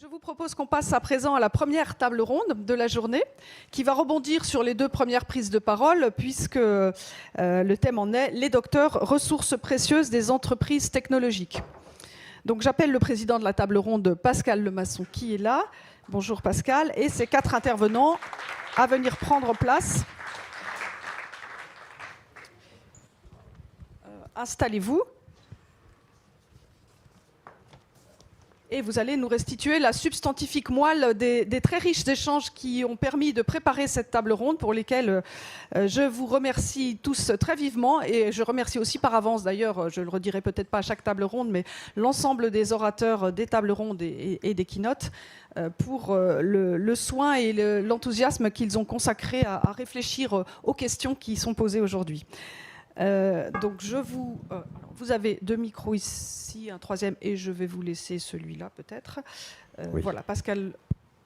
Je vous propose qu'on passe à présent à la première table ronde de la journée, qui va rebondir sur les deux premières prises de parole, puisque le thème en est « Les docteurs, ressources précieuses des entreprises technologiques ». Donc j'appelle le président de la table ronde, Pascal Lemasson, qui est là. Bonjour Pascal, et ses 4 intervenants à venir prendre place. Installez-vous. Et vous allez nous restituer la substantifique moelle des très riches échanges qui ont permis de préparer cette table ronde, pour lesquels je vous remercie tous très vivement. Et je remercie aussi par avance, d'ailleurs, je ne le redirai peut-être pas à chaque table ronde, mais l'ensemble des orateurs des tables rondes et des keynotes pour le soin et l'enthousiasme qu'ils ont consacré à réfléchir aux questions qui sont posées aujourd'hui. Donc vous avez 2 micros ici, un troisième, et je vais vous laisser celui-là peut-être. Oui. Voilà, Pascal,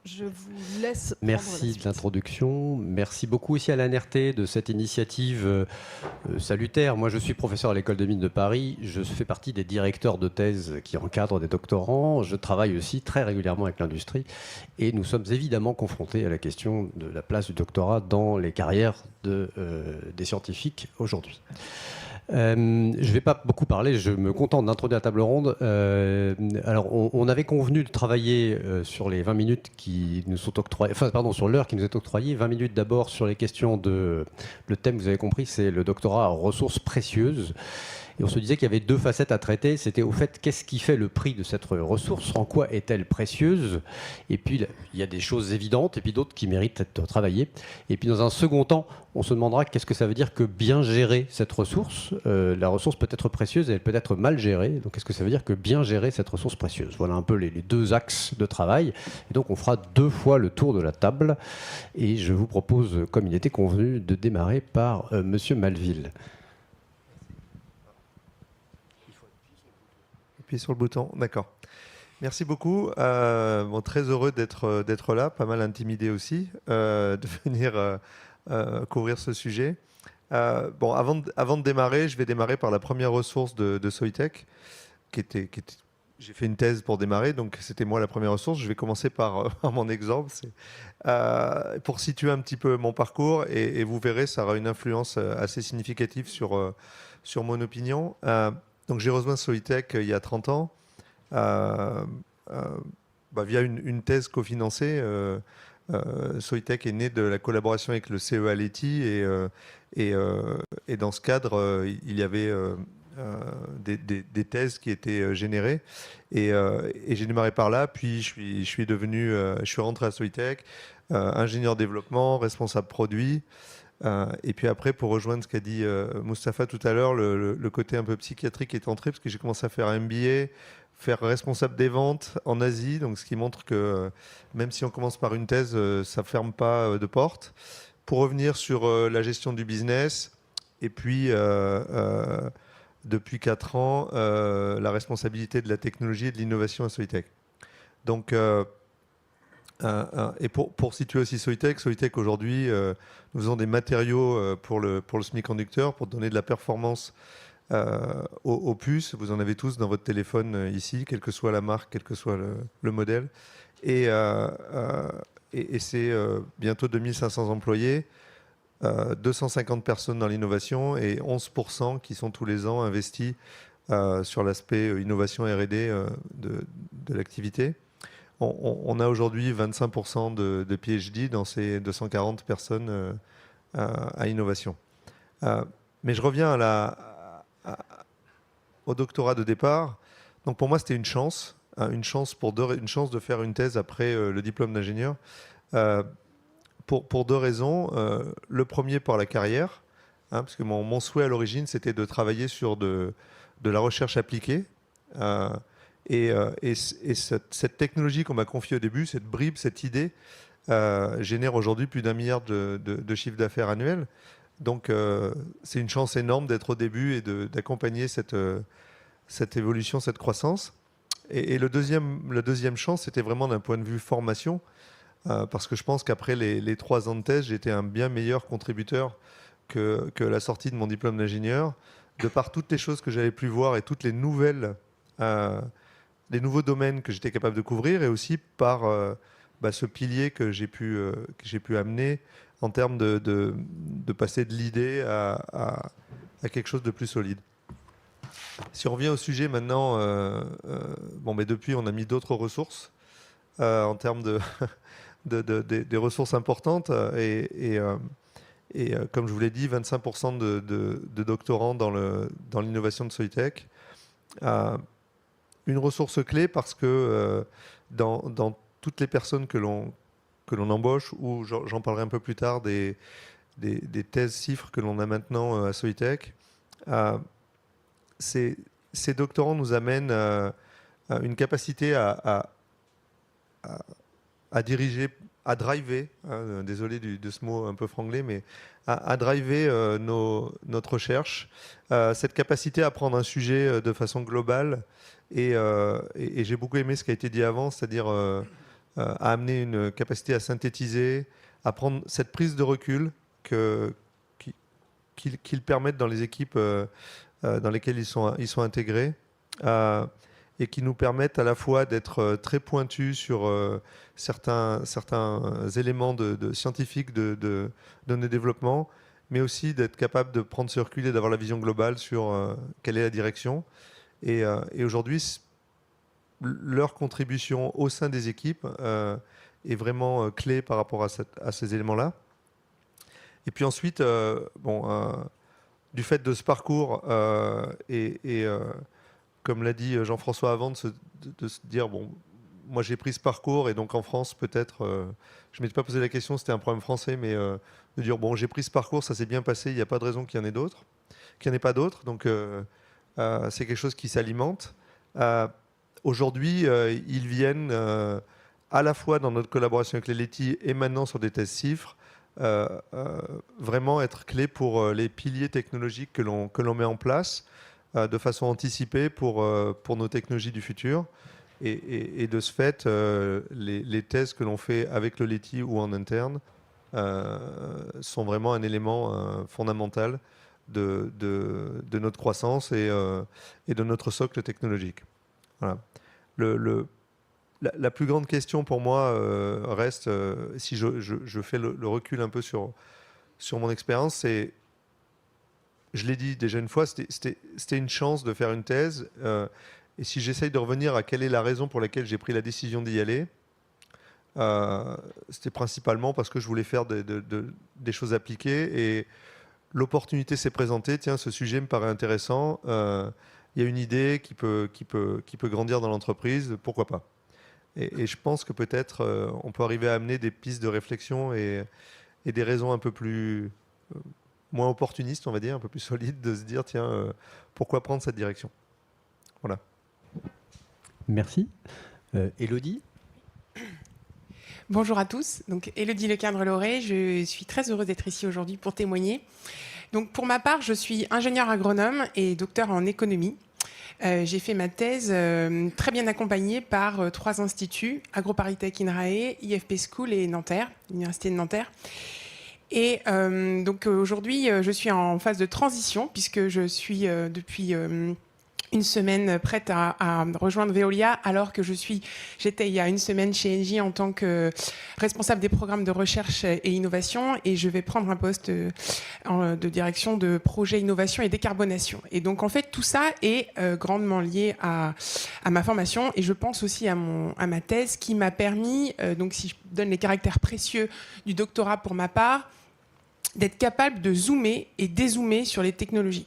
je vous laisse. Merci de l'introduction. Merci beaucoup aussi à l'ANRT de cette initiative salutaire. Moi, je suis professeur à l'École des mines de Paris. Je fais partie des directeurs de thèse qui encadrent des doctorants. Je travaille aussi très régulièrement avec l'industrie. Et nous sommes évidemment confrontés à la question de la place du doctorat dans les carrières des scientifiques aujourd'hui. Je ne vais pas beaucoup parler, je me contente d'introduire la table ronde. Alors, on avait convenu de travailler sur les 20 minutes qui nous sont octroyées, enfin, pardon, sur l'heure qui nous est octroyée. 20 minutes d'abord sur les questions de. Le thème, vous avez compris, c'est le doctorat en ressources précieuses. Et on se disait qu'il y avait 2 facettes à traiter. C'était au fait, qu'est-ce qui fait le prix de cette ressource? En quoi est-elle précieuse? Et puis, il y a des choses évidentes et puis d'autres qui méritent d'être travaillées. Et puis, dans un second temps, on se demandera qu'est-ce que ça veut dire que bien gérer cette ressource. La ressource peut être précieuse et elle peut être mal gérée. Donc, qu'est-ce que ça veut dire que bien gérer cette ressource précieuse? Voilà un peu les 2 axes de travail. Et donc, on fera 2 fois le tour de la table. Et je vous propose, comme il était convenu, de démarrer par Monsieur Malville. Sur le bouton, d'accord. Merci beaucoup. Très heureux d'être là, pas mal intimidé aussi, de venir couvrir ce sujet. Avant de démarrer, je vais démarrer par la première ressource de Soitec, j'ai fait une thèse pour démarrer, donc c'était moi la première ressource. Je vais commencer par mon exemple, pour situer un petit peu mon parcours, et vous verrez, ça aura une influence assez significative sur mon opinion. Donc j'ai rejoint Soitec il y a 30 ans via une thèse cofinancée. Soitec est né de la collaboration avec le CEA Leti et dans ce cadre, il y avait des thèses qui étaient générées et j'ai démarré par là, puis je suis rentré à Soitec, ingénieur développement, responsable produit. Et puis après, pour rejoindre ce qu'a dit Mustapha tout à l'heure, le côté un peu psychiatrique est entré, parce que j'ai commencé à faire un MBA, faire responsable des ventes en Asie, donc ce qui montre que même si on commence par une thèse, ça ne ferme pas de porte. Pour revenir sur la gestion du business, et puis depuis 4 ans, la responsabilité de la technologie et de l'innovation à Soitec. Donc, et pour situer aussi Soitec aujourd'hui, nous faisons des matériaux pour le semi-conducteur, pour donner de la performance aux puces. Vous en avez tous dans votre téléphone ici, quelle que soit la marque, quel que soit le modèle. Et c'est bientôt 2500 employés, 250 personnes dans l'innovation et 11% qui sont tous les ans investis sur l'aspect innovation R&D de l'activité. On a aujourd'hui 25% de PhD dans ces 240 personnes à innovation. Mais je reviens au doctorat de départ. Donc pour moi, c'était une chance de faire une thèse après le diplôme d'ingénieur. Pour 2 raisons. Le premier, par la carrière, parce que mon souhait à l'origine, c'était de travailler sur de la recherche appliquée. Et cette technologie qu'on m'a confiée au début, cette bribe, cette idée, génère aujourd'hui plus d'1 milliard de chiffre d'affaires annuel. Donc c'est une chance énorme d'être au début et d'accompagner cette évolution, cette croissance. Et la deuxième chance, c'était vraiment d'un point de vue formation, parce que je pense qu'après les 3 ans de thèse, j'étais un bien meilleur contributeur que la sortie de mon diplôme d'ingénieur, de par toutes les choses que j'avais pu voir et toutes les nouvelles les nouveaux domaines que j'étais capable de couvrir et aussi par ce pilier que j'ai pu amener en termes de passer de l'idée à quelque chose de plus solide. Si on revient au sujet maintenant, depuis on a mis d'autres ressources en termes des ressources importantes et comme je vous l'ai dit, 25% de doctorants dans l'innovation de Soitec. Une ressource clé parce que dans toutes les personnes que l'on embauche, ou j'en parlerai un peu plus tard des thèses CIFRE que l'on a maintenant à Soitec, ces doctorants nous amènent une capacité à diriger, à driver, désolé de ce mot un peu franglais, mais à driver notre recherche, cette capacité à prendre un sujet de façon globale. Et j'ai beaucoup aimé ce qui a été dit avant, c'est-à-dire à amener une capacité à synthétiser, à prendre cette prise de recul qu'ils permettent dans les équipes dans lesquelles ils sont intégrés. Et qui nous permettent à la fois d'être très pointus sur certains éléments scientifiques de nos développements, mais aussi d'être capable de prendre ce recul et d'avoir la vision globale sur quelle est la direction. Et aujourd'hui, leur contribution au sein des équipes est vraiment clé par rapport à ces éléments-là. Et puis ensuite, du fait de ce parcours comme l'a dit Jean-François avant, de se dire, moi j'ai pris ce parcours et donc en France peut-être, je ne m'étais pas posé la question, c'était un problème français, mais de dire, j'ai pris ce parcours, ça s'est bien passé, il n'y a pas de raison qu'il y en ait pas d'autres. Donc c'est quelque chose qui s'alimente. Aujourd'hui, ils viennent à la fois dans notre collaboration avec les LETI et maintenant sur des thèses CIFRE, vraiment être clés pour les piliers technologiques que l'on met en place, de façon anticipée pour nos technologies du futur. Et de ce fait, les thèses que l'on fait avec le LETI ou en interne sont vraiment un élément fondamental de notre croissance et de notre socle technologique. Voilà. La plus grande question pour moi reste, si je fais le recul un peu sur mon expérience, c'est, je l'ai dit déjà une fois, c'était une chance de faire une thèse. Et si j'essaye de revenir à quelle est la raison pour laquelle j'ai pris la décision d'y aller, c'était principalement parce que je voulais faire des choses appliquées. Et l'opportunité s'est présentée. Tiens, ce sujet me paraît intéressant. Il y a une idée qui peut grandir dans l'entreprise. Pourquoi pas ? Et je pense que peut-être on peut arriver à amener des pistes de réflexion et des raisons un peu plus... moins opportuniste, on va dire, un peu plus solide, de se dire, tiens, pourquoi prendre cette direction ? Voilà. Merci. Élodie ? Bonjour à tous. Donc, Élodie Lecadre-Lauré, je suis très heureuse d'être ici aujourd'hui pour témoigner. Donc, pour ma part, je suis ingénieure agronome et docteur en économie. J'ai fait ma thèse très bien accompagnée par 3 instituts, AgroParisTech INRAE, IFP School et Nanterre, l'Université de Nanterre. Et donc aujourd'hui, je suis en phase de transition puisque je suis depuis une semaine prête à rejoindre Veolia, alors que j'étais il y a une semaine chez Engie en tant que responsable des programmes de recherche et innovation, et je vais prendre un poste de direction de projet innovation et décarbonation. Et donc en fait tout ça est grandement lié à ma formation, et je pense aussi à ma thèse qui m'a permis, donc si je donne les caractères précieux du doctorat pour ma part, d'être capable de zoomer et dézoomer sur les technologies.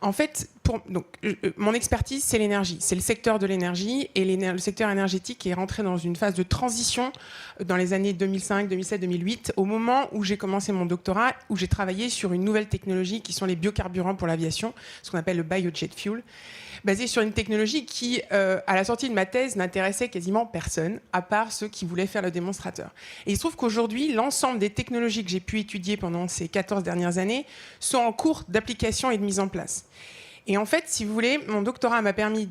En fait, mon expertise, c'est l'énergie. C'est le secteur de l'énergie, et le secteur énergétique est rentré dans une phase de transition dans les années 2005, 2007, 2008, au moment où j'ai commencé mon doctorat, où j'ai travaillé sur une nouvelle technologie qui sont les biocarburants pour l'aviation, ce qu'on appelle le biojet fuel, basé sur une technologie qui, à la sortie de ma thèse, n'intéressait quasiment personne, à part ceux qui voulaient faire le démonstrateur. Et il se trouve qu'aujourd'hui, l'ensemble des technologies que j'ai pu étudier pendant ces 14 dernières années sont en cours d'application et de mise en place. Et en fait, si vous voulez, mon doctorat m'a permis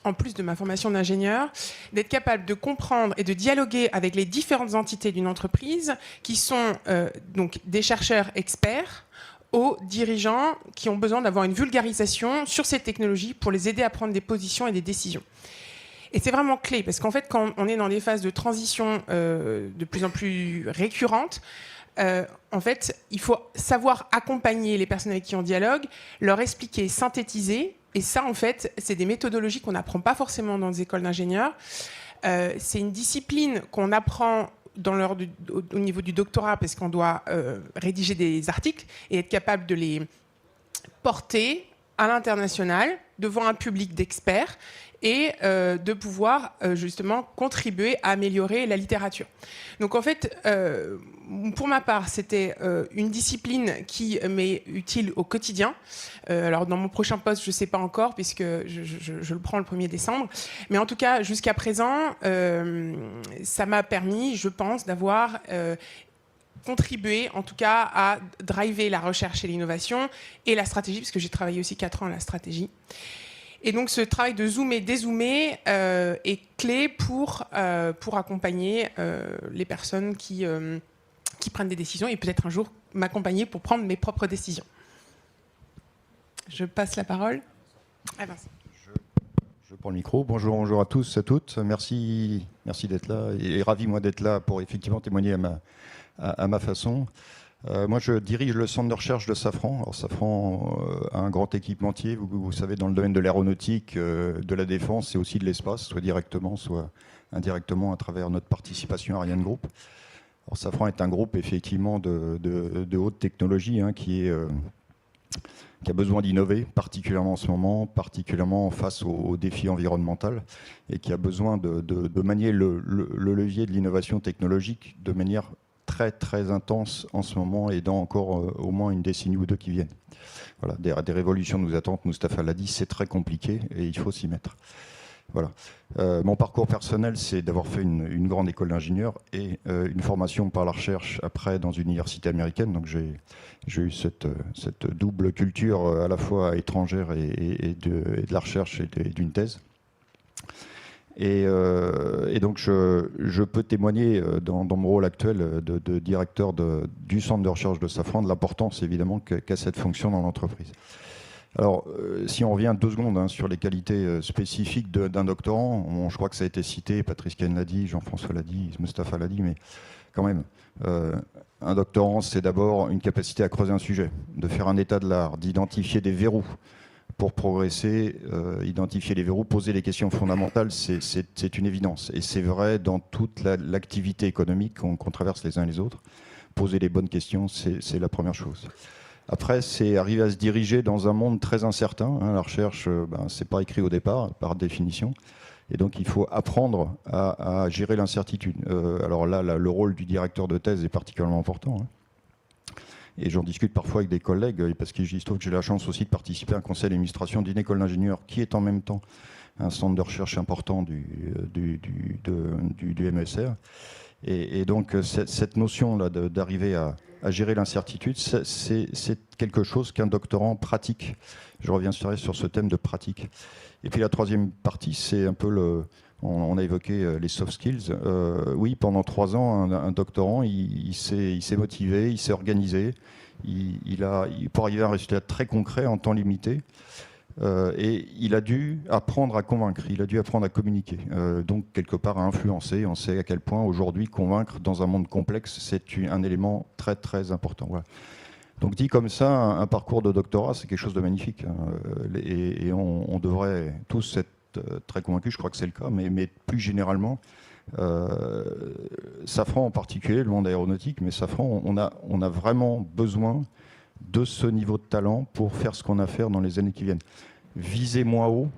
en plus de ma formation d'ingénieur, d'être capable de comprendre et de dialoguer avec les différentes entités d'une entreprise qui sont donc des chercheurs experts aux dirigeants qui ont besoin d'avoir une vulgarisation sur ces technologies pour les aider à prendre des positions et des décisions. Et c'est vraiment clé, parce qu'en fait, quand on est dans des phases de transition de plus en plus récurrentes, en fait, il faut savoir accompagner les personnes avec qui on dialogue, leur expliquer, synthétiser. Et ça, en fait, c'est des méthodologies qu'on n'apprend pas forcément dans les écoles d'ingénieurs. C'est une discipline qu'on apprend au niveau du doctorat, parce qu'on doit rédiger des articles et être capable de les porter à l'international devant un public d'experts et de pouvoir justement contribuer à améliorer la littérature. Donc en fait, pour ma part, c'était une discipline qui m'est utile au quotidien. Alors dans mon prochain poste, je ne sais pas encore, puisque je le prends le 1er décembre. Mais en tout cas, jusqu'à présent, ça m'a permis, je pense, d'avoir contribué en tout cas à driver la recherche et l'innovation et la stratégie, parce que j'ai travaillé aussi 4 ans à la stratégie. Et donc ce travail de zoomer, dézoomer est clé pour accompagner les personnes qui prennent des décisions et peut-être un jour m'accompagner pour prendre mes propres décisions. Je passe la parole à Vincent. Je prends le micro. Bonjour à tous, à toutes. Merci d'être là et ravi moi d'être là pour effectivement témoigner à ma façon. Moi, je dirige le centre de recherche de Safran. Alors, Safran a un grand équipementier, vous savez, dans le domaine de l'aéronautique, de la défense et aussi de l'espace, soit directement, soit indirectement à travers notre participation à Ariane Group. Alors, Safran est un groupe effectivement de haute technologie qui a besoin d'innover, particulièrement en ce moment, particulièrement face aux défis environnementaux, et qui a besoin de manier le levier de l'innovation technologique de manière très très intense en ce moment et dans encore au moins une décennie ou deux qui viennent. Voilà, des révolutions nous attendent, Mustapha l'a dit, c'est très compliqué et il faut s'y mettre. Voilà. Mon parcours personnel, c'est d'avoir fait une grande école d'ingénieur et une formation par la recherche après dans une université américaine. Donc j'ai eu cette double culture à la fois étrangère et de la recherche et d'une thèse. Et donc je peux témoigner dans mon rôle actuel de directeur du centre de recherche de Safran de l'importance évidemment qu'a cette fonction dans l'entreprise. Alors, si on revient 2 secondes sur les qualités spécifiques d'un doctorant, je crois que ça a été cité, Patrice Cahen l'a dit, Jean-François l'a dit, Mustapha l'a dit, mais quand même, un doctorant, c'est d'abord une capacité à creuser un sujet, de faire un état de l'art, d'identifier des verrous pour progresser, identifier les verrous, poser les questions fondamentales, c'est une évidence. Et c'est vrai dans toute l'activité économique qu'on traverse les uns et les autres. Poser les bonnes questions, c'est la première chose. Après, c'est arriver à se diriger dans un monde très incertain. La recherche, c'est pas écrit au départ, par définition. Et donc, il faut apprendre à gérer l'incertitude. Alors là, le rôle du directeur de thèse est particulièrement important. Et j'en discute parfois avec des collègues, parce qu'il se trouve que j'ai la chance aussi de participer à un conseil d'administration d'une école d'ingénieurs qui est en même temps un centre de recherche important du MSR. Et donc, cette notion-là d'arriver à gérer l'incertitude, c'est quelque chose qu'un doctorant pratique. Je reviens sur ce thème de pratique. Et puis la troisième partie, c'est un peu on a évoqué les soft skills. Oui, pendant 3 ans, un doctorant, il s'est motivé, il s'est organisé, pour arriver à un résultat très concret en temps limité. Et il a dû apprendre à convaincre, il a dû apprendre à communiquer, donc quelque part à influencer. On sait à quel point aujourd'hui convaincre dans un monde complexe, c'est un élément très très important. Voilà. Donc dit comme ça, un parcours de doctorat, c'est quelque chose de magnifique. Et on devrait tous être très convaincus, je crois que c'est le cas, mais plus généralement, Safran en particulier, le monde aéronautique, mais Safran, on a vraiment besoin de ce niveau de talent pour faire ce qu'on a à faire dans les années qui viennent. Viser moins haut,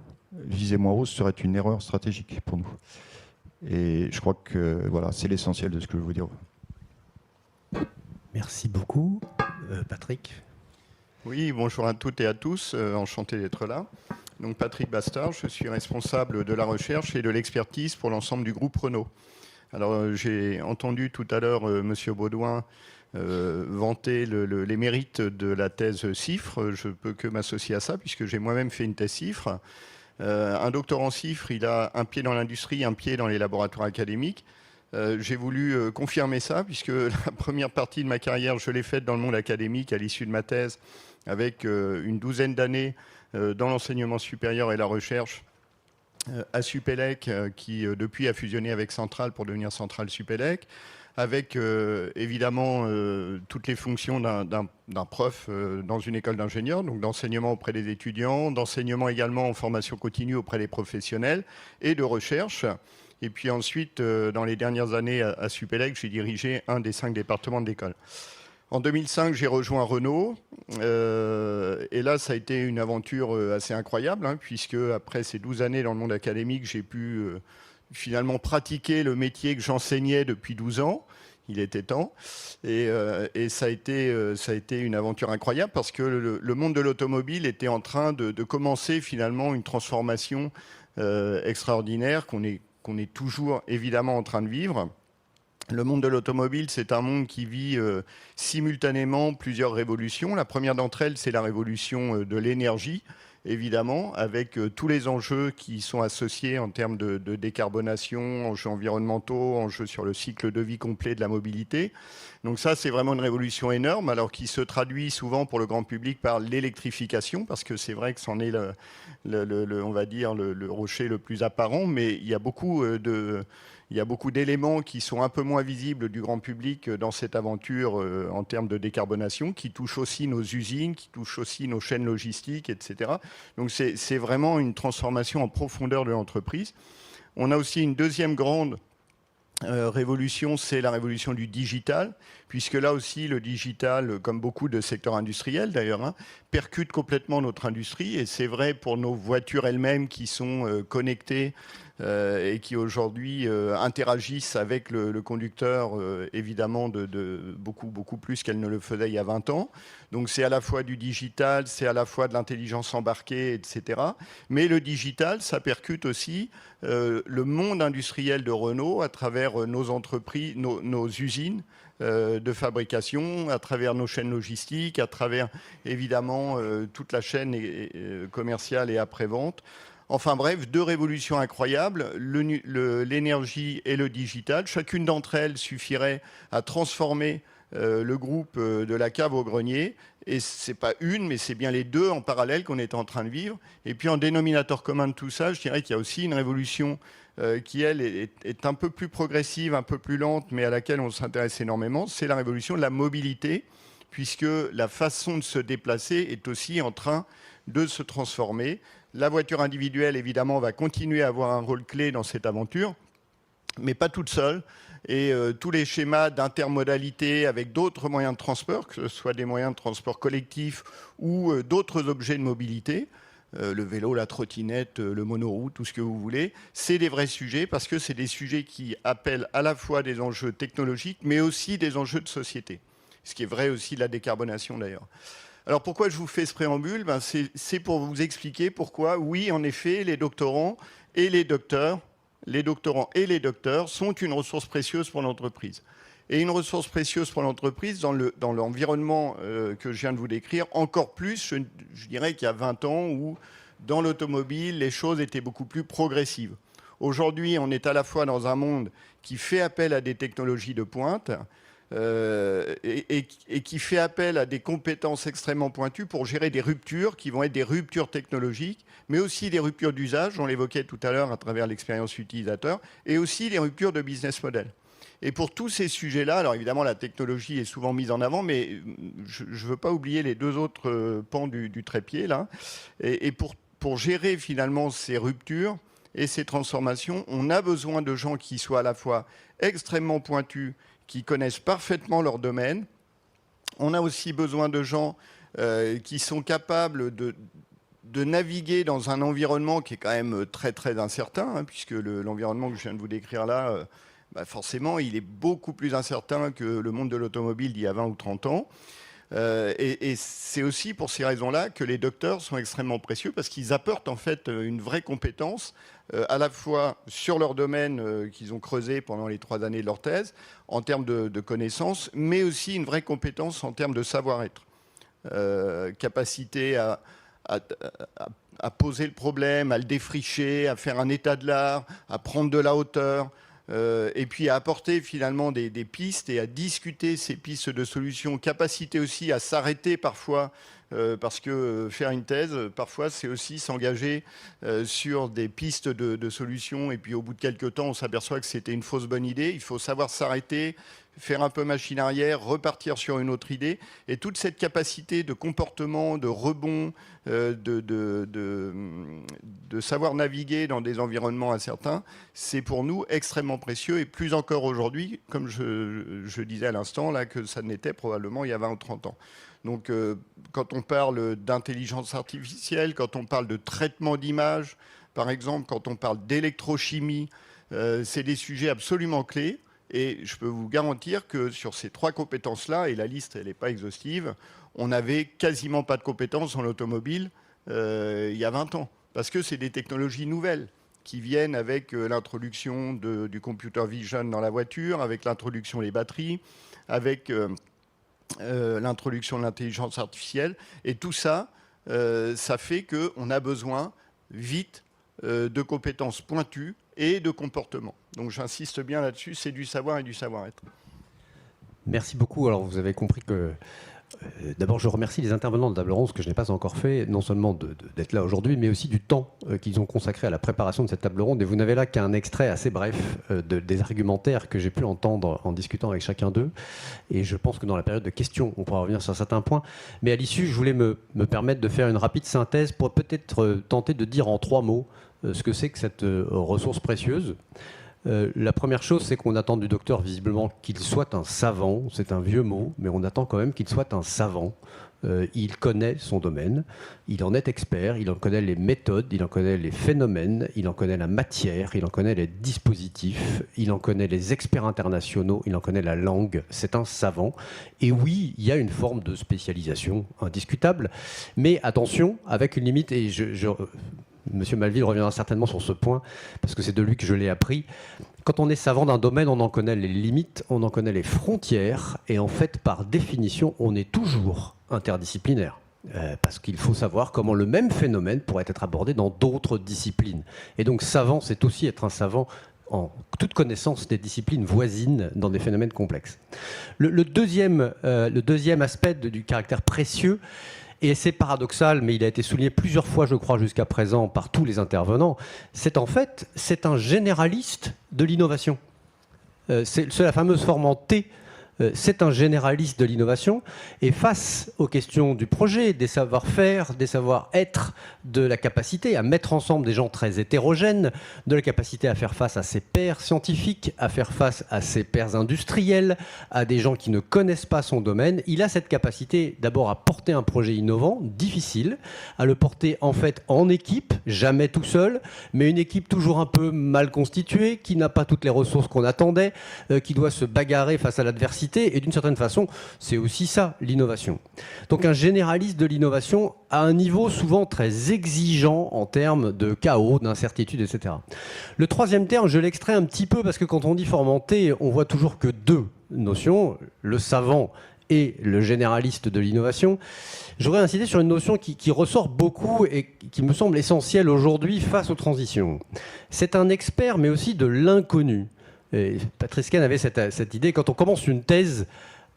ce serait une erreur stratégique pour nous. Et je crois que voilà, c'est l'essentiel de ce que je veux vous dire. Merci beaucoup. Patrick. Oui, bonjour à toutes et à tous, enchanté d'être là. Donc Patrick Bastard, je suis responsable de la recherche et de l'expertise pour l'ensemble du groupe Renault. Alors j'ai entendu tout à l'heure Monsieur Baudouin vanter les mérites de la thèse CIFRE. Je ne peux que m'associer à ça puisque j'ai moi-même fait une thèse CIFRE. Un doctorant CIFRE, il a un pied dans l'industrie, un pied dans les laboratoires académiques. J'ai voulu confirmer ça puisque la première partie de ma carrière, je l'ai faite dans le monde académique à l'issue de ma thèse avec une 12aine d'années dans l'enseignement supérieur et la recherche à Supélec, qui depuis a fusionné avec Centrale pour devenir Centrale Supélec, avec évidemment toutes les fonctions d'un prof dans une école d'ingénieurs, donc d'enseignement auprès des étudiants, d'enseignement également en formation continue auprès des professionnels et de recherche. Et puis ensuite, dans les dernières années à Supélec, j'ai dirigé un des 5 départements de l'école. En 2005, j'ai rejoint Renault. Et là, ça a été une aventure assez incroyable, hein, puisque après ces 12 années dans le monde académique, j'ai pu finalement pratiquer le métier que j'enseignais depuis 12 ans. Il était temps. Et ça a été une aventure incroyable parce que le monde de l'automobile était en train de commencer finalement une transformation extraordinaire qu'on est toujours évidemment en train de vivre. Le monde de l'automobile, c'est un monde qui vit simultanément plusieurs révolutions. La première d'entre elles, c'est la révolution de l'énergie, évidemment, avec tous les enjeux qui sont associés en termes de décarbonation, enjeux environnementaux, enjeux sur le cycle de vie complet de la mobilité. Donc ça, c'est vraiment une révolution énorme, alors qui se traduit souvent pour le grand public par l'électrification, parce que c'est vrai que c'en est on va dire, le rocher le plus apparent, mais il y a beaucoup d'éléments qui sont un peu moins visibles du grand public dans cette aventure en termes de décarbonation, qui touchent aussi nos usines, qui touchent aussi nos chaînes logistiques, etc. Donc c'est vraiment une transformation en profondeur de l'entreprise. On a aussi une deuxième grande révolution, c'est la révolution du digital, puisque là aussi le digital, comme beaucoup de secteurs industriels d'ailleurs, hein, percute complètement notre industrie, et c'est vrai pour nos voitures elles-mêmes qui sont connectées et qui aujourd'hui interagissent avec le conducteur évidemment de beaucoup plus qu'elles ne le faisaient il y a 20 ans. Donc c'est à la fois du digital, c'est à la fois de l'intelligence embarquée, etc. Mais le digital, ça percute aussi le monde industriel de Renault à travers nos entreprises, nos usines de fabrication, à travers nos chaînes logistiques, à travers évidemment toute la chaîne commerciale et après-vente. Enfin bref, 2 révolutions incroyables, l'énergie et le digital. Chacune d'entre elles suffirait à transformer le groupe de la cave au grenier. Et ce n'est pas une, mais c'est bien les 2 en parallèle qu'on est en train de vivre. Et puis en dénominateur commun de tout ça, je dirais qu'il y a aussi une révolution qui, elle, est un peu plus progressive, un peu plus lente, mais à laquelle on s'intéresse énormément. C'est la révolution de la mobilité, puisque la façon de se déplacer est aussi en train de se transformer. La voiture individuelle, évidemment, va continuer à avoir un rôle clé dans cette aventure, mais pas toute seule. Et tous les schémas d'intermodalité avec d'autres moyens de transport, que ce soit des moyens de transport collectifs ou d'autres objets de mobilité, le vélo, la trottinette, le monoroute, tout ce que vous voulez, c'est des vrais sujets parce que c'est des sujets qui appellent à la fois des enjeux technologiques, mais aussi des enjeux de société. Ce qui est vrai aussi de la décarbonation d'ailleurs. Alors pourquoi je vous fais ce préambule ? C'est pour vous expliquer pourquoi, oui, en effet, les doctorants et les docteurs sont une ressource précieuse pour l'entreprise. Et une ressource précieuse pour l'entreprise dans l'environnement que je viens de vous décrire, encore plus, je dirais qu'il y a 20 ans où dans l'automobile, les choses étaient beaucoup plus progressives. Aujourd'hui, on est à la fois dans un monde qui fait appel à des technologies de pointe, et qui fait appel à des compétences extrêmement pointues pour gérer des ruptures qui vont être des ruptures technologiques, mais aussi des ruptures d'usage, on l'évoquait tout à l'heure à travers l'expérience utilisateur, et aussi des ruptures de business model. Et pour tous ces sujets-là, alors évidemment la technologie est souvent mise en avant, mais je ne veux pas oublier les 2 autres pans du trépied là. Et pour gérer finalement ces ruptures et ces transformations, on a besoin de gens qui soient à la fois extrêmement pointus, qui connaissent parfaitement leur domaine. On a aussi besoin de gens qui sont capables de naviguer dans un environnement qui est quand même très très incertain, hein, puisque l'environnement que je viens de vous décrire là, forcément, il est beaucoup plus incertain que le monde de l'automobile d'il y a 20 ou 30 ans. Et c'est aussi pour ces raisons-là que les docteurs sont extrêmement précieux parce qu'ils apportent en fait une vraie compétence à la fois sur leur domaine qu'ils ont creusé pendant les 3 années de leur thèse en termes de connaissances, mais aussi une vraie compétence en termes de savoir-être. Capacité à poser le problème, à le défricher, à faire un état de l'art, à prendre de la hauteur, et puis à apporter finalement des pistes et à discuter ces pistes de solutions, capacité aussi à s'arrêter parfois, parce que faire une thèse, parfois, c'est aussi s'engager sur des pistes de solutions, et puis au bout de quelques temps, on s'aperçoit que c'était une fausse bonne idée. Il faut savoir s'arrêter, faire un peu machine arrière, repartir sur une autre idée. Et toute cette capacité de comportement, de rebond, de savoir naviguer dans des environnements incertains, c'est pour nous extrêmement précieux, et plus encore aujourd'hui, comme je disais à l'instant, là, que ça n'était probablement il y a 20 ou 30 ans. Donc, quand on parle d'intelligence artificielle, quand on parle de traitement d'images, par exemple, quand on parle d'électrochimie, c'est des sujets absolument clés. Et je peux vous garantir que sur ces 3 compétences-là, et la liste, elle n'est pas exhaustive, on n'avait quasiment pas de compétences en automobile il y a 20 ans. Parce que c'est des technologies nouvelles qui viennent avec l'introduction du computer vision dans la voiture, avec l'introduction des batteries, avec l'introduction de l'intelligence artificielle. Et tout ça, ça fait qu'on a besoin vite de compétences pointues et de comportement. Donc j'insiste bien là-dessus, c'est du savoir et du savoir-être. Merci beaucoup. Alors vous avez compris que d'abord je remercie les intervenants de table ronde, ce que je n'ai pas encore fait, non seulement d'être là aujourd'hui, mais aussi du temps qu'ils ont consacré à la préparation de cette table ronde. Et vous n'avez là qu'un extrait assez bref des argumentaires que j'ai pu entendre en discutant avec chacun d'eux. Et je pense que dans la période de questions, on pourra revenir sur certains points. Mais à l'issue, je voulais me permettre de faire une rapide synthèse pour peut-être tenter de dire en 3 mots ce que c'est que cette ressource précieuse. La première chose, c'est qu'on attend du docteur visiblement qu'il soit un savant. C'est un vieux mot, mais on attend quand même qu'il soit un savant. Il connaît son domaine, il en est expert, il en connaît les méthodes, il en connaît les phénomènes, il en connaît la matière, il en connaît les dispositifs, il en connaît les experts internationaux, il en connaît la langue. C'est un savant. Et oui, il y a une forme de spécialisation indiscutable, mais attention, avec une limite, et Monsieur Malville reviendra certainement sur ce point, parce que c'est de lui que je l'ai appris. Quand on est savant d'un domaine, on en connaît les limites, on en connaît les frontières, et en fait, par définition, on est toujours interdisciplinaire. Parce qu'il faut savoir comment le même phénomène pourrait être abordé dans d'autres disciplines. Et donc, savant, c'est aussi être un savant en toute connaissance des disciplines voisines dans des phénomènes complexes. Le deuxième aspect du caractère précieux, et c'est paradoxal, mais il a été souligné plusieurs fois, je crois, jusqu'à présent par tous les intervenants, c'est un généraliste de l'innovation. C'est la fameuse forme en T. C'est un généraliste de l'innovation, et face aux questions du projet, des savoir-faire, des savoir-être, de la capacité à mettre ensemble des gens très hétérogènes, de la capacité à faire face à ses pairs scientifiques, à faire face à ses pairs industriels, à des gens qui ne connaissent pas son domaine, il a cette capacité d'abord à porter un projet innovant, difficile, à le porter en fait en équipe, jamais tout seul, mais une équipe toujours un peu mal constituée, qui n'a pas toutes les ressources qu'on attendait, qui doit se bagarrer face à l'adversité. Et d'une certaine façon, c'est aussi ça, l'innovation. Donc un généraliste de l'innovation à un niveau souvent très exigeant en termes de chaos, d'incertitude, etc. Le troisième terme, je l'extrais un petit peu parce que quand on dit formanté, on voit toujours que 2 notions, le savant et le généraliste de l'innovation. J'aurais insisté sur une notion qui ressort beaucoup et qui me semble essentielle aujourd'hui face aux transitions. C'est un expert, mais aussi de l'inconnu. Patrice Kahn avait cette idée, quand on commence une thèse,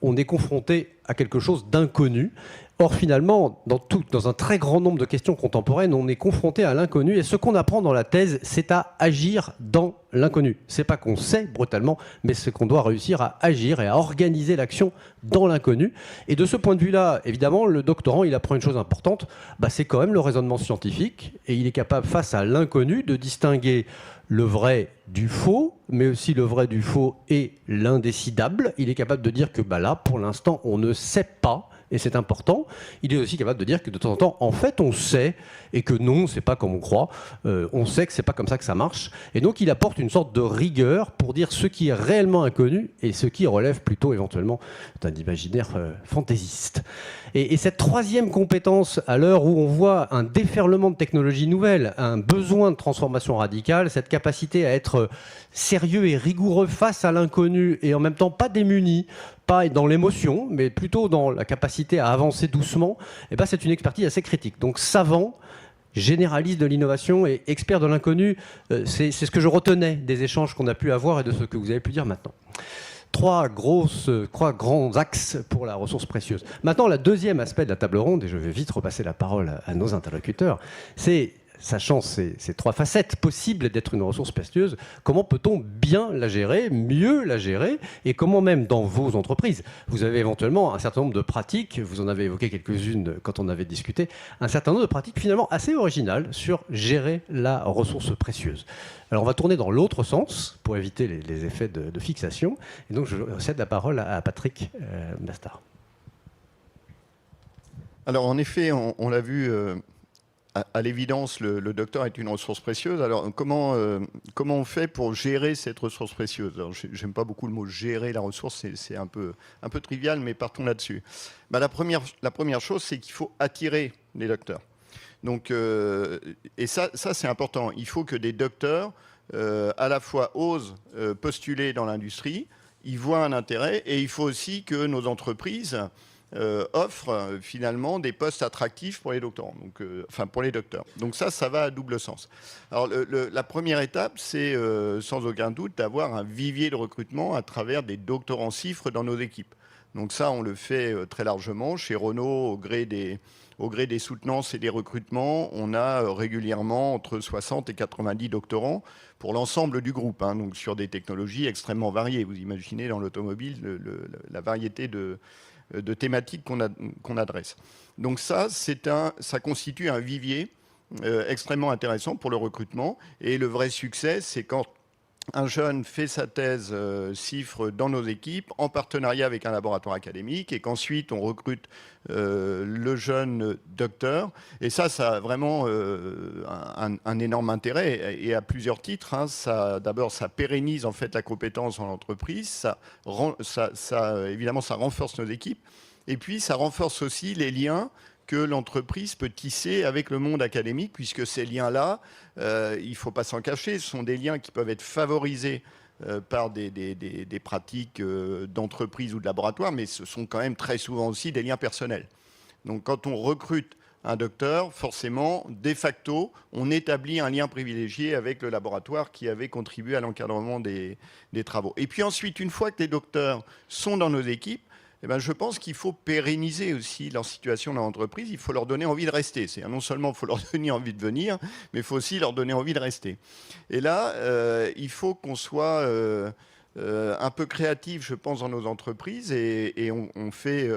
on est confronté à quelque chose d'inconnu. Or, finalement, dans un très grand nombre de questions contemporaines, on est confronté à l'inconnu. Et ce qu'on apprend dans la thèse, c'est à agir dans l'inconnu. C'est pas qu'on sait brutalement, mais c'est qu'on doit réussir à agir et à organiser l'action dans l'inconnu. Et de ce point de vue-là, évidemment, le doctorant, il apprend une chose importante, c'est quand même le raisonnement scientifique. Et il est capable, face à l'inconnu, de distinguer le vrai du faux, mais aussi le vrai du faux et l'indécidable. Il est capable de dire que là, pour l'instant, on ne sait pas, et c'est important. Il est aussi capable de dire que de temps en temps, en fait, on sait, et que non, c'est pas comme on croit. On sait que c'est pas comme ça que ça marche. Et donc, il apporte une sorte de rigueur pour dire ce qui est réellement inconnu et ce qui relève plutôt éventuellement d'un imaginaire fantaisiste. Et cette troisième compétence, à l'heure où on voit un déferlement de technologies nouvelles, un besoin de transformation radicale, cette capacité à être sérieux et rigoureux face à l'inconnu et en même temps pas démuni, pas dans l'émotion, mais plutôt dans la capacité à avancer doucement, c'est une expertise assez critique. Donc savant, généraliste de l'innovation et expert de l'inconnu. C'est ce que je retenais des échanges qu'on a pu avoir et de ce que vous avez pu dire maintenant. Trois grands axes pour la ressource précieuse. Maintenant, le deuxième aspect de la table ronde, et je vais vite repasser la parole à nos interlocuteurs, c'est, sachant ces trois facettes possibles d'être une ressource précieuse, comment peut-on bien la gérer, mieux la gérer, et comment même dans vos entreprises, vous avez éventuellement un certain nombre de pratiques, vous en avez évoqué quelques-unes quand on avait discuté, un certain nombre de pratiques finalement assez originales sur gérer la ressource précieuse. Alors on va tourner dans l'autre sens pour éviter les effets de fixation, et donc je cède la parole à Patrick Bastard. Alors en effet, on l'a vu... À l'évidence, le docteur est une ressource précieuse. Alors, comment on fait pour gérer cette ressource précieuse? Alors, j'aime pas beaucoup le mot gérer la ressource, c'est un peu trivial, mais partons là-dessus. Bah, la première chose, c'est qu'il faut attirer les docteurs. Donc, et ça c'est important. Il faut que des docteurs, à la fois, osent postuler dans l'industrie, ils voient un intérêt, et il faut aussi que nos entreprises offre finalement des postes attractifs pour les doctorants, donc, enfin pour les docteurs. Donc ça va à double sens. Alors la première étape, c'est sans aucun doute d'avoir un vivier de recrutement à travers des doctorants CIFRE dans nos équipes. Donc ça, on le fait très largement. Chez Renault, au gré des soutenances et des recrutements, on a régulièrement entre 60 et 90 doctorants pour l'ensemble du groupe, hein, donc sur des technologies extrêmement variées. Vous imaginez dans l'automobile la variété de thématiques qu'on adresse. Donc ça constitue un vivier extrêmement intéressant pour le recrutement. Et le vrai succès, c'est quand un jeune fait sa thèse CIFRE dans nos équipes en partenariat avec un laboratoire académique et qu'ensuite on recrute le jeune docteur. Et ça a vraiment un énorme intérêt et à plusieurs titres. Hein. D'abord, ça pérennise en fait la compétence dans l'entreprise. Évidemment, ça renforce nos équipes. Et puis, ça renforce aussi les liens que l'entreprise peut tisser avec le monde académique, puisque ces liens-là, il ne faut pas s'en cacher, ce sont des liens qui peuvent être favorisés par des pratiques d'entreprise ou de laboratoire, mais ce sont quand même très souvent aussi des liens personnels. Donc quand on recrute un docteur, forcément, de facto, on établit un lien privilégié avec le laboratoire qui avait contribué à l'encadrement des travaux. Et puis ensuite, une fois que les docteurs sont dans nos équipes, eh ben, je pense qu'il faut pérenniser aussi leur situation dans l'entreprise. Il faut leur donner envie de rester. Non seulement il faut leur donner envie de venir, mais il faut aussi leur donner envie de rester. Et là, il faut qu'on soit un peu créatif, je pense, dans nos entreprises. Et on fait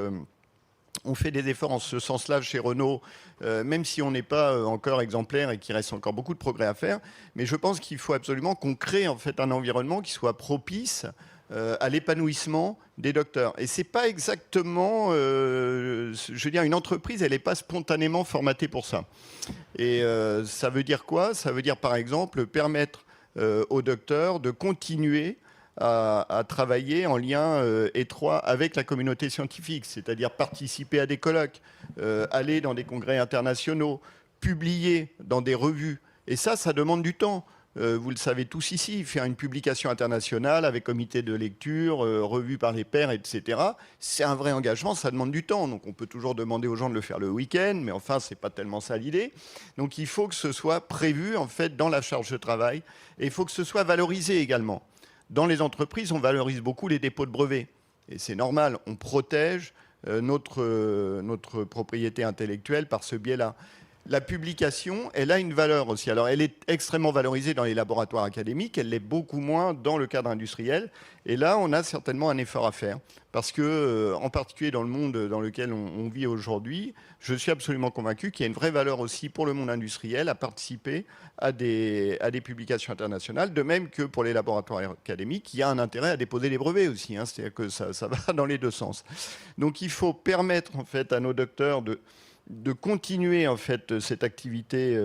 des efforts en ce sens-là chez Renault, même si on n'est pas encore exemplaire et qu'il reste encore beaucoup de progrès à faire. Mais je pense qu'il faut absolument qu'on crée en fait un environnement qui soit propice à l'épanouissement des docteurs. Et c'est pas exactement, je veux dire, une entreprise, elle n'est pas spontanément formatée pour ça. Et ça veut dire quoi? Ça veut dire, par exemple, permettre aux docteurs de continuer à travailler en lien étroit avec la communauté scientifique, c'est-à-dire participer à des colloques, aller dans des congrès internationaux, publier dans des revues. Et ça demande du temps. Vous le savez tous ici, faire une publication internationale avec comité de lecture, revue par les pairs, etc. C'est un vrai engagement, ça demande du temps. Donc on peut toujours demander aux gens de le faire le week-end, mais enfin, c'est pas tellement ça l'idée. Donc il faut que ce soit prévu en fait dans la charge de travail et il faut que ce soit valorisé également. Dans les entreprises, on valorise beaucoup les dépôts de brevets. Et c'est normal, on protège notre propriété intellectuelle par ce biais-là. La publication, elle a une valeur aussi. Alors, elle est extrêmement valorisée dans les laboratoires académiques, elle l'est beaucoup moins dans le cadre industriel. Et là, on a certainement un effort à faire. Parce que, en particulier dans le monde dans lequel on vit aujourd'hui, je suis absolument convaincu qu'il y a une vraie valeur aussi pour le monde industriel à participer à des publications internationales, de même que pour les laboratoires académiques, il y a un intérêt à déposer des brevets aussi. Hein, c'est-à-dire que ça va dans les deux sens. Donc, il faut permettre en fait à nos docteurs de continuer en fait cette activité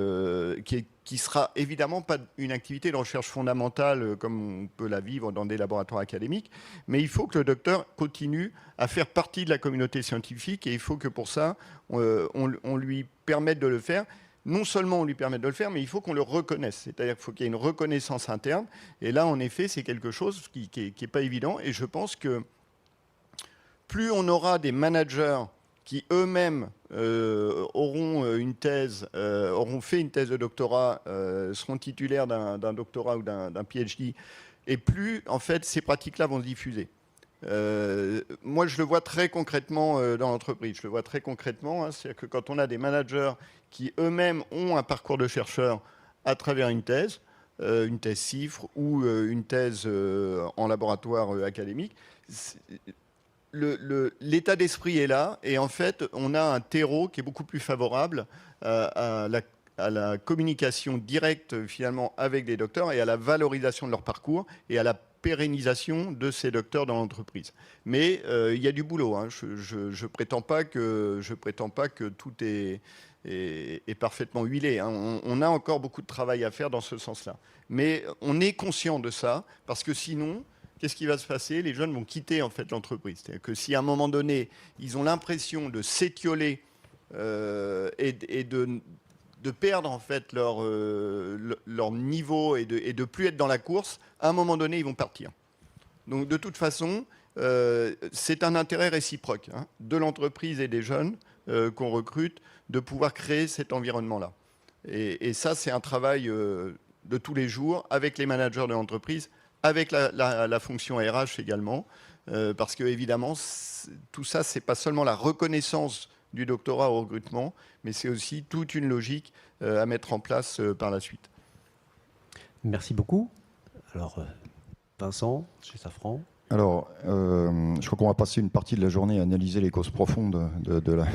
qui sera évidemment pas une activité de recherche fondamentale comme on peut la vivre dans des laboratoires académiques, mais il faut que le docteur continue à faire partie de la communauté scientifique et il faut que pour ça on lui permette de le faire. Non seulement on lui permet de le faire, mais il faut qu'on le reconnaisse. C'est-à-dire qu'il faut qu'il y ait une reconnaissance interne. Et là, en effet, c'est quelque chose qui est pas évident. Et je pense que plus on aura des managers qui eux-mêmes auront une thèse, auront fait une thèse de doctorat, seront titulaires d'un doctorat ou d'un PhD, et plus en fait ces pratiques-là vont se diffuser. Moi, je le vois très concrètement dans l'entreprise. Je le vois très concrètement, hein, c'est-à-dire que quand on a des managers qui eux-mêmes ont un parcours de chercheur à travers une thèse CIFRE ou une thèse en laboratoire académique, l'état d'esprit est là, et en fait, on a un terreau qui est beaucoup plus favorable à la communication directe finalement avec les docteurs et à la valorisation de leur parcours et à la pérennisation de ces docteurs dans l'entreprise. Mais il y a du boulot, hein. Je prétends pas que tout est parfaitement huilé, hein. On a encore beaucoup de travail à faire dans ce sens-là. Mais on est conscient de ça, parce que sinon, qu'est-ce qui va se passer? Les jeunes vont quitter en fait l'entreprise. C'est-à-dire que si à un moment donné, ils ont l'impression de s'étioler et de perdre en fait leur niveau et de plus être dans la course, à un moment donné, ils vont partir. Donc de toute façon, c'est un intérêt réciproque, hein, de l'entreprise et des jeunes qu'on recrute, de pouvoir créer cet environnement-là. Et ça, c'est un travail de tous les jours avec les managers de l'entreprise, avec la fonction RH également, parce que évidemment, tout ça, c'est pas seulement la reconnaissance du doctorat au recrutement, mais c'est aussi toute une logique à mettre en place par la suite. Merci beaucoup. Alors, Vincent, chez Safran. Alors, je crois qu'on va passer une partie de la journée à analyser les causes profondes de la...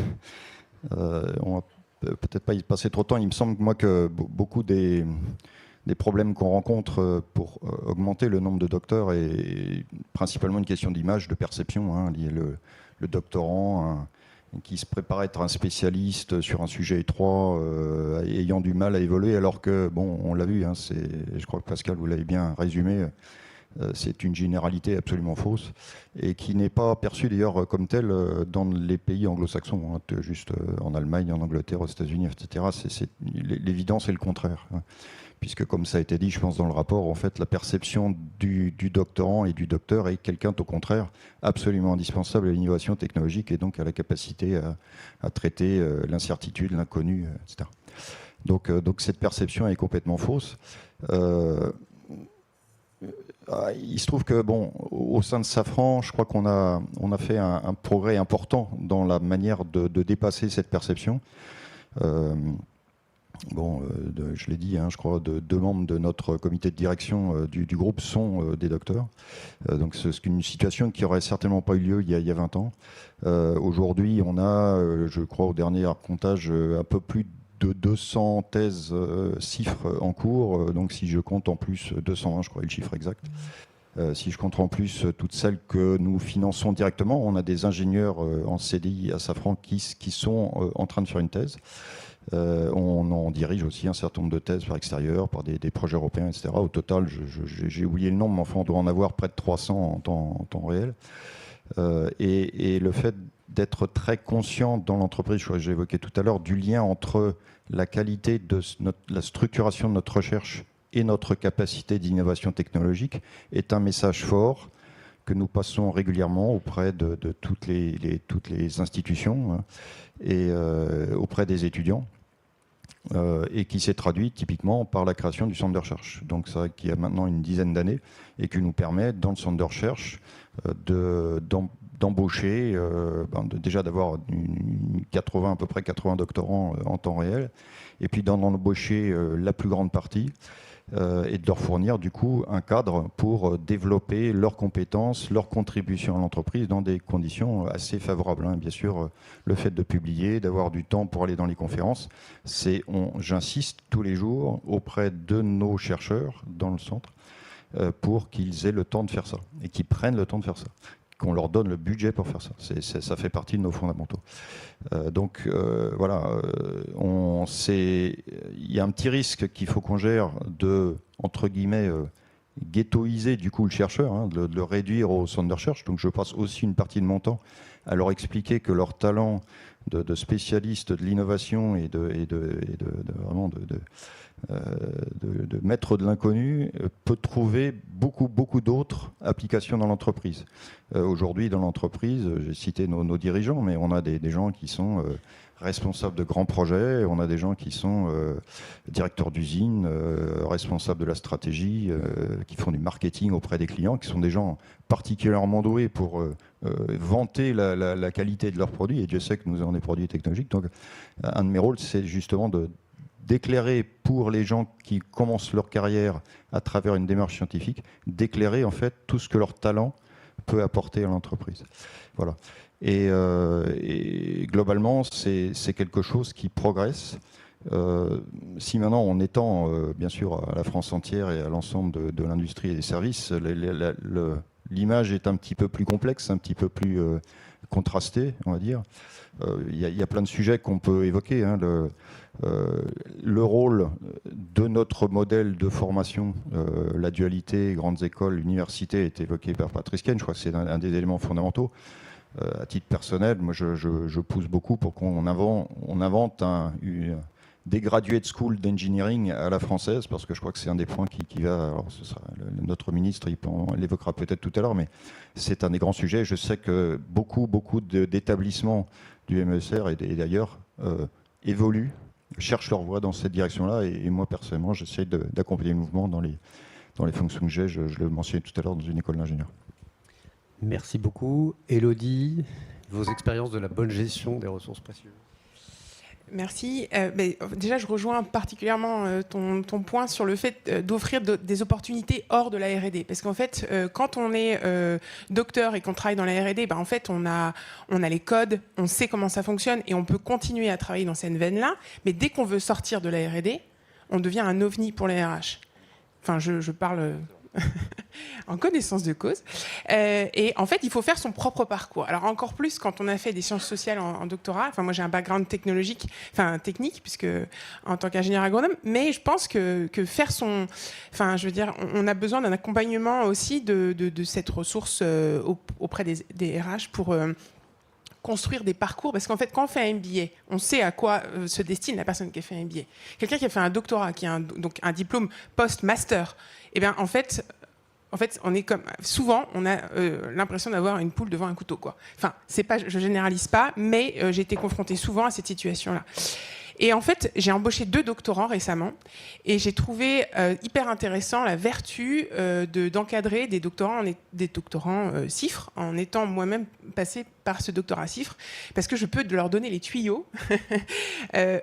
on va peut-être pas y passer trop de temps. Il me semble, moi, que beaucoup des problèmes qu'on rencontre pour augmenter le nombre de docteurs est principalement une question d'image, de perception, hein, lié le doctorant qui se prépare à être un spécialiste sur un sujet étroit, ayant du mal à évoluer, alors que, bon, on l'a vu, hein, je crois que Pascal, vous l'avez bien résumé, c'est une généralité absolument fausse et qui n'est pas perçue d'ailleurs comme telle dans les pays anglo-saxons, hein, juste en Allemagne, en Angleterre, aux États-Unis, etc. L'évidence est le contraire, hein, puisque comme ça a été dit, je pense dans le rapport, en fait, la perception du doctorant et du docteur est quelqu'un au contraire absolument indispensable à l'innovation technologique et donc à la capacité à traiter l'incertitude, l'inconnu, etc. Donc cette perception est complètement fausse. Il se trouve que, bon, au sein de Safran, je crois qu'on a fait un progrès important dans la manière de dépasser cette perception. Je l'ai dit, hein, je crois, deux membres de notre comité de direction du groupe sont des docteurs. Donc c'est une situation qui n'aurait certainement pas eu lieu il y a 20 ans. Aujourd'hui, on a, je crois, au dernier comptage, un peu plus de 200 thèses CIFRE en cours. Donc si je compte en plus 201, je crois, est le chiffre exact. Si je compte en plus toutes celles que nous finançons directement, on a des ingénieurs en CDI à Safran qui sont en train de faire une thèse. On en dirige aussi un certain nombre de thèses par extérieur, par des projets européens, etc. Au total, j'ai oublié le nombre, mais enfin, on doit en avoir près de 300 en temps réel. Et le fait d'être très conscient dans l'entreprise, j'ai évoqué tout à l'heure, du lien entre la qualité de la structuration de notre recherche et notre capacité d'innovation technologique est un message fort que nous passons régulièrement auprès de toutes les institutions, hein, et auprès des étudiants. Et qui s'est traduit typiquement par la création du centre de recherche. Donc ça, qui a maintenant une dizaine d'années et qui nous permet, dans le centre de recherche, d'embaucher, déjà d'avoir à peu près 80 doctorants en temps réel, et puis d'en embaucher la plus grande partie, et de leur fournir du coup un cadre pour développer leurs compétences, leurs contributions à l'entreprise dans des conditions assez favorables, hein. Bien sûr, le fait de publier, d'avoir du temps pour aller dans les conférences, j'insiste tous les jours auprès de nos chercheurs dans le centre pour qu'ils aient le temps de faire ça et qu'ils prennent le temps de faire ça, qu'on leur donne le budget pour faire ça. Ça fait partie de nos fondamentaux. Voilà, il y a un petit risque qu'il faut qu'on gère de, entre guillemets, ghettoiser du coup le chercheur, hein, de le réduire au centre de recherche. Donc je passe aussi une partie de mon temps à leur expliquer que leur talent de spécialiste de l'innovation et vraiment de maître de l'inconnu peut trouver beaucoup d'autres applications dans l'entreprise. Aujourd'hui, dans l'entreprise, j'ai cité nos dirigeants, mais on a des gens qui sont responsables de grands projets, on a des gens qui sont directeurs d'usine, responsables de la stratégie, qui font du marketing auprès des clients, qui sont des gens particulièrement doués pour vanter la qualité de leurs produits, et Dieu sait que nous avons des produits technologiques. Donc, un de mes rôles, c'est justement d'éclairer pour les gens qui commencent leur carrière à travers une démarche scientifique, d'éclairer en fait tout ce que leur talent peut apporter à l'entreprise. Voilà. Et globalement, c'est quelque chose qui progresse. Si maintenant on étend, bien sûr, à la France entière et à l'ensemble de l'industrie et des services, l'image est un petit peu plus complexe, un petit peu plus contrastée, on va dire. Il y a plein de sujets qu'on peut évoquer. Hein, le rôle de notre modèle de formation, la dualité grandes écoles, universités, est évoqué par Patrice Caine. Je crois que c'est un des éléments fondamentaux. À titre personnel, moi je pousse beaucoup pour qu'on invente des graduate school d'engineering à la française, parce que je crois que c'est un des points qui va. Alors notre ministre l'évoquera peut-être tout à l'heure, mais c'est un des grands sujets. Je sais que beaucoup d'établissements du MESR et d'ailleurs évoluent, cherchent leur voie dans cette direction-là, et moi personnellement j'essaie d'accompagner le mouvement dans les fonctions que j'ai. Je le mentionnais tout à l'heure, dans une école d'ingénieurs. Merci beaucoup. Élodie, vos expériences de la bonne gestion des ressources précieuses. Merci. Déjà, je rejoins particulièrement ton point sur le fait d'offrir des opportunités hors de la R&D. Parce qu'en fait, quand on est docteur et qu'on travaille dans la R&D, en fait, on a les codes, on sait comment ça fonctionne et on peut continuer à travailler dans cette veine-là. Mais dès qu'on veut sortir de la R&D, on devient un ovni pour les RH. Enfin, je parle... en connaissance de cause. Et en fait, il faut faire son propre parcours. Alors encore plus quand on a fait des sciences sociales en doctorat. Enfin, moi, j'ai un background technique, puisque en tant qu'ingénieur agronome. Mais je pense que faire son... Enfin, je veux dire, on a besoin d'un accompagnement aussi de cette ressource auprès des RH pour... construire des parcours, parce qu'en fait, quand on fait un MBA, on sait à quoi se destine la personne qui a fait un MBA. Quelqu'un qui a fait un doctorat, qui a donc un diplôme post-master, eh bien, en fait, on est comme souvent, on a l'impression d'avoir une poule devant un couteau, quoi. Enfin, c'est pas, je généralise pas, mais j'ai été confrontée souvent à cette situation-là. Et en fait, j'ai embauché 2 doctorants récemment et j'ai trouvé hyper intéressant la vertu d'encadrer des doctorants CIFRE, en étant moi-même passée par ce doctorat CIFRE, parce que je peux leur donner les tuyaux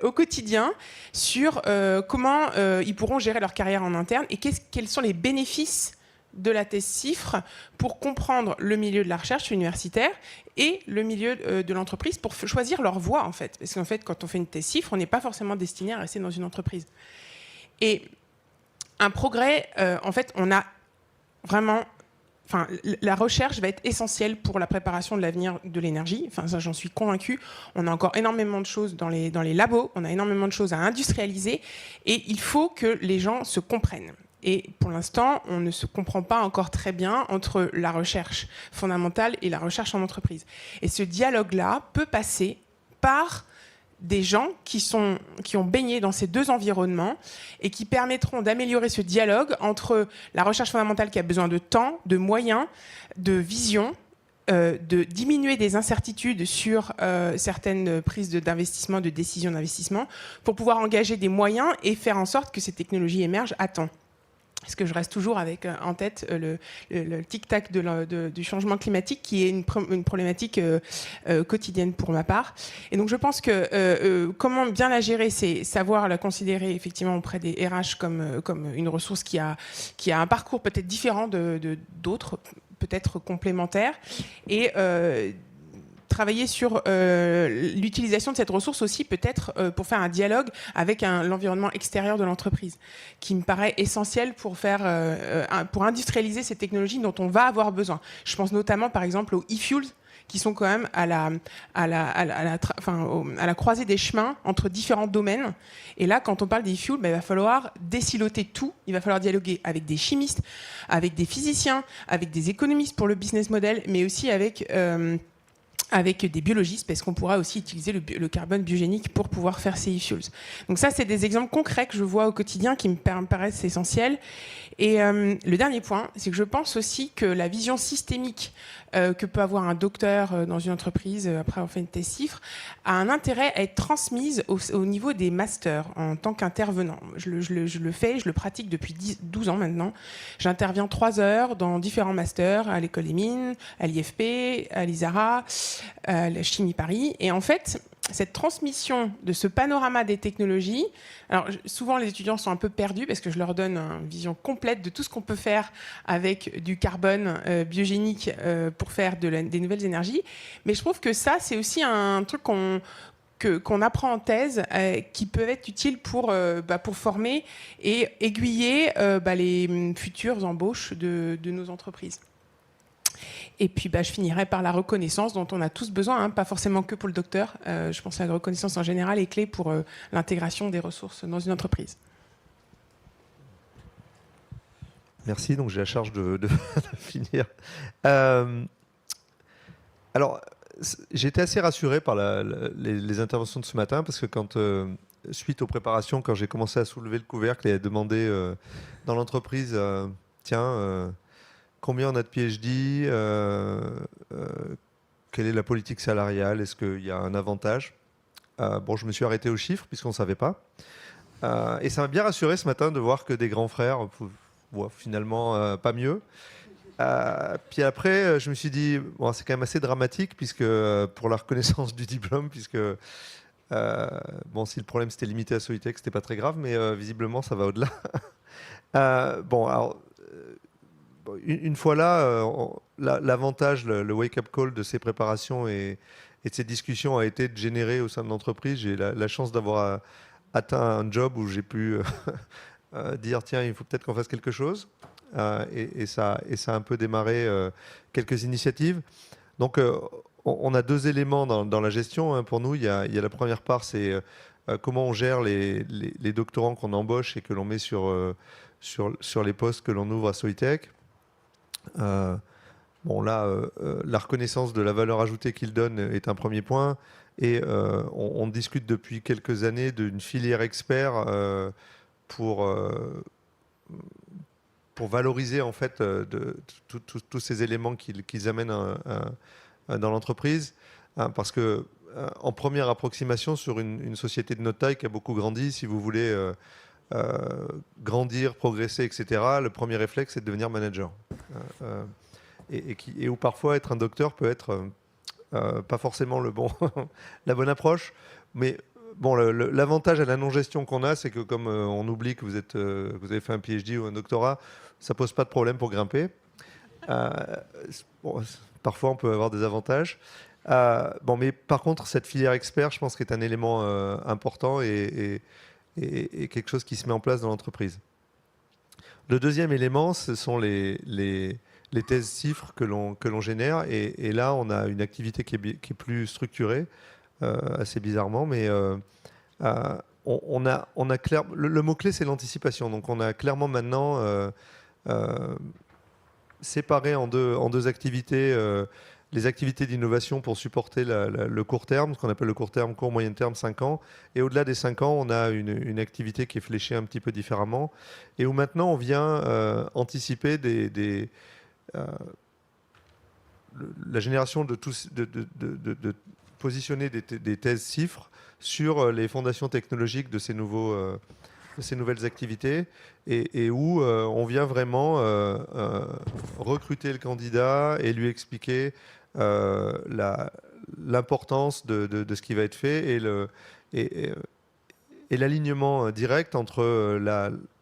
au quotidien sur comment ils pourront gérer leur carrière en interne et quels sont les bénéfices de la thèse CIFRE pour comprendre le milieu de la recherche universitaire et le milieu de l'entreprise pour choisir leur voie, en fait. Parce qu'en fait, quand on fait une thèse CIFRE, on n'est pas forcément destiné à rester dans une entreprise. Et un progrès, en fait, on a vraiment... Enfin, la recherche va être essentielle pour la préparation de l'avenir de l'énergie. Enfin, ça, j'en suis convaincue. On a encore énormément de choses dans les labos, on a énormément de choses à industrialiser, et il faut que les gens se comprennent. Et pour l'instant, on ne se comprend pas encore très bien entre la recherche fondamentale et la recherche en entreprise. Et ce dialogue-là peut passer par des gens qui ont baigné dans ces 2 environnements et qui permettront d'améliorer ce dialogue entre la recherche fondamentale qui a besoin de temps, de moyens, de vision, de diminuer des incertitudes sur certaines prises d'investissement, de décisions d'investissement, pour pouvoir engager des moyens et faire en sorte que ces technologies émergent à temps. Parce que je reste toujours avec en tête le tic-tac du changement climatique, qui est une problématique quotidienne pour ma part. Et donc je pense que comment bien la gérer, c'est savoir la considérer effectivement auprès des RH comme une ressource qui a un parcours peut-être différent d'autres, peut-être complémentaires, et travailler sur l'utilisation de cette ressource aussi, peut-être pour faire un dialogue avec l'environnement extérieur de l'entreprise, qui me paraît essentiel pour industrialiser ces technologies dont on va avoir besoin. Je pense notamment, par exemple, aux e-fuels, qui sont quand même à la croisée des chemins entre différents domaines. Et là, quand on parle des fuels, il va falloir désiloter tout. Il va falloir dialoguer avec des chimistes, avec des physiciens, avec des économistes pour le business model, mais aussi avec avec des biologistes, parce qu'on pourra aussi utiliser le carbone biogénique pour pouvoir faire ces e-fuels. Donc ça, c'est des exemples concrets que je vois au quotidien qui me paraissent essentiels. Et le dernier point, c'est que je pense aussi que la vision systémique que peut avoir un docteur dans une entreprise, après avoir fait une thèse CIFRE, a un intérêt à être transmise au niveau des masters en tant qu'intervenant. Je le fais, je le pratique depuis 12 ans maintenant. J'interviens 3 heures dans différents masters, à l'École des Mines, à l'IFP, à l'ISARA, à la Chimie Paris. Et en fait, cette transmission de ce panorama des technologies, alors souvent les étudiants sont un peu perdus parce que je leur donne une vision complète de tout ce qu'on peut faire avec du carbone biogénique pour faire des nouvelles énergies. Mais je trouve que ça, c'est aussi un truc qu'on apprend en thèse, qui peut être utile pour former et aiguiller les futures embauches de nos entreprises. Et puis je finirai par la reconnaissance dont on a tous besoin, pas forcément que pour le docteur. Je pense que la reconnaissance en général est clé pour l'intégration des ressources dans une entreprise. Merci, donc j'ai la charge de finir. Alors, j'ai été assez rassuré par les interventions de ce matin, parce que suite aux préparations, quand j'ai commencé à soulever le couvercle et à demander dans l'entreprise, combien on a de PhD, quelle est la politique salariale, est-ce qu'il y a un avantage? Je me suis arrêté aux chiffres, puisqu'on ne savait pas. Et ça m'a bien rassuré ce matin de voir que des grands frères voient finalement pas mieux. Puis après, je me suis dit, c'est quand même assez dramatique, puisque pour la reconnaissance du diplôme, puisque si le problème c'était limité à Soitec, c'était pas très grave, mais visiblement ça va au-delà. Une fois là, l'avantage, le wake-up call de ces préparations et de ces discussions a été de générer au sein de l'entreprise. J'ai la chance d'avoir atteint un job où j'ai pu dire, tiens, il faut peut-être qu'on fasse quelque chose. Et ça a un peu démarré quelques initiatives. Donc, on a 2 éléments dans la gestion. Pour nous, il y a la première part, c'est comment on gère les doctorants qu'on embauche et que l'on met sur les postes que l'on ouvre à Soitec. La reconnaissance de la valeur ajoutée qu'ils donnent est un premier point. Et on discute depuis quelques années d'une filière expert pour valoriser en fait tous ces éléments qu'ils amènent dans l'entreprise. Parce que en première approximation sur une société de notre taille qui a beaucoup grandi, si vous voulez grandir, progresser, etc., le premier réflexe, c'est de devenir manager. Et où parfois être un docteur peut être pas forcément la bonne approche. Mais l'avantage à la non-gestion qu'on a, c'est que comme on oublie que vous avez fait un PhD ou un doctorat, ça pose pas de problème pour grimper. Parfois, on peut avoir des avantages. Mais par contre, cette filière expert, je pense qu'elle est un élément important et quelque chose qui se met en place dans l'entreprise. Le deuxième élément, ce sont les thèses CIFRE que l'on génère. Et là, on a une activité qui est plus structurée, assez bizarrement. Mais on a clairement... Le mot-clé, c'est l'anticipation. Donc, on a clairement maintenant séparé en deux activités les activités d'innovation pour supporter le court terme, ce qu'on appelle le court terme, court, moyen terme, 5 ans. Et au-delà des 5 ans, on a une activité qui est fléchée un petit peu différemment et où maintenant on vient anticiper la génération de positionner des thèses CIFRE sur les fondations technologiques de ces nouvelles activités et où on vient vraiment recruter le candidat et lui expliquer l'importance de ce qui va être fait et l'alignement direct entre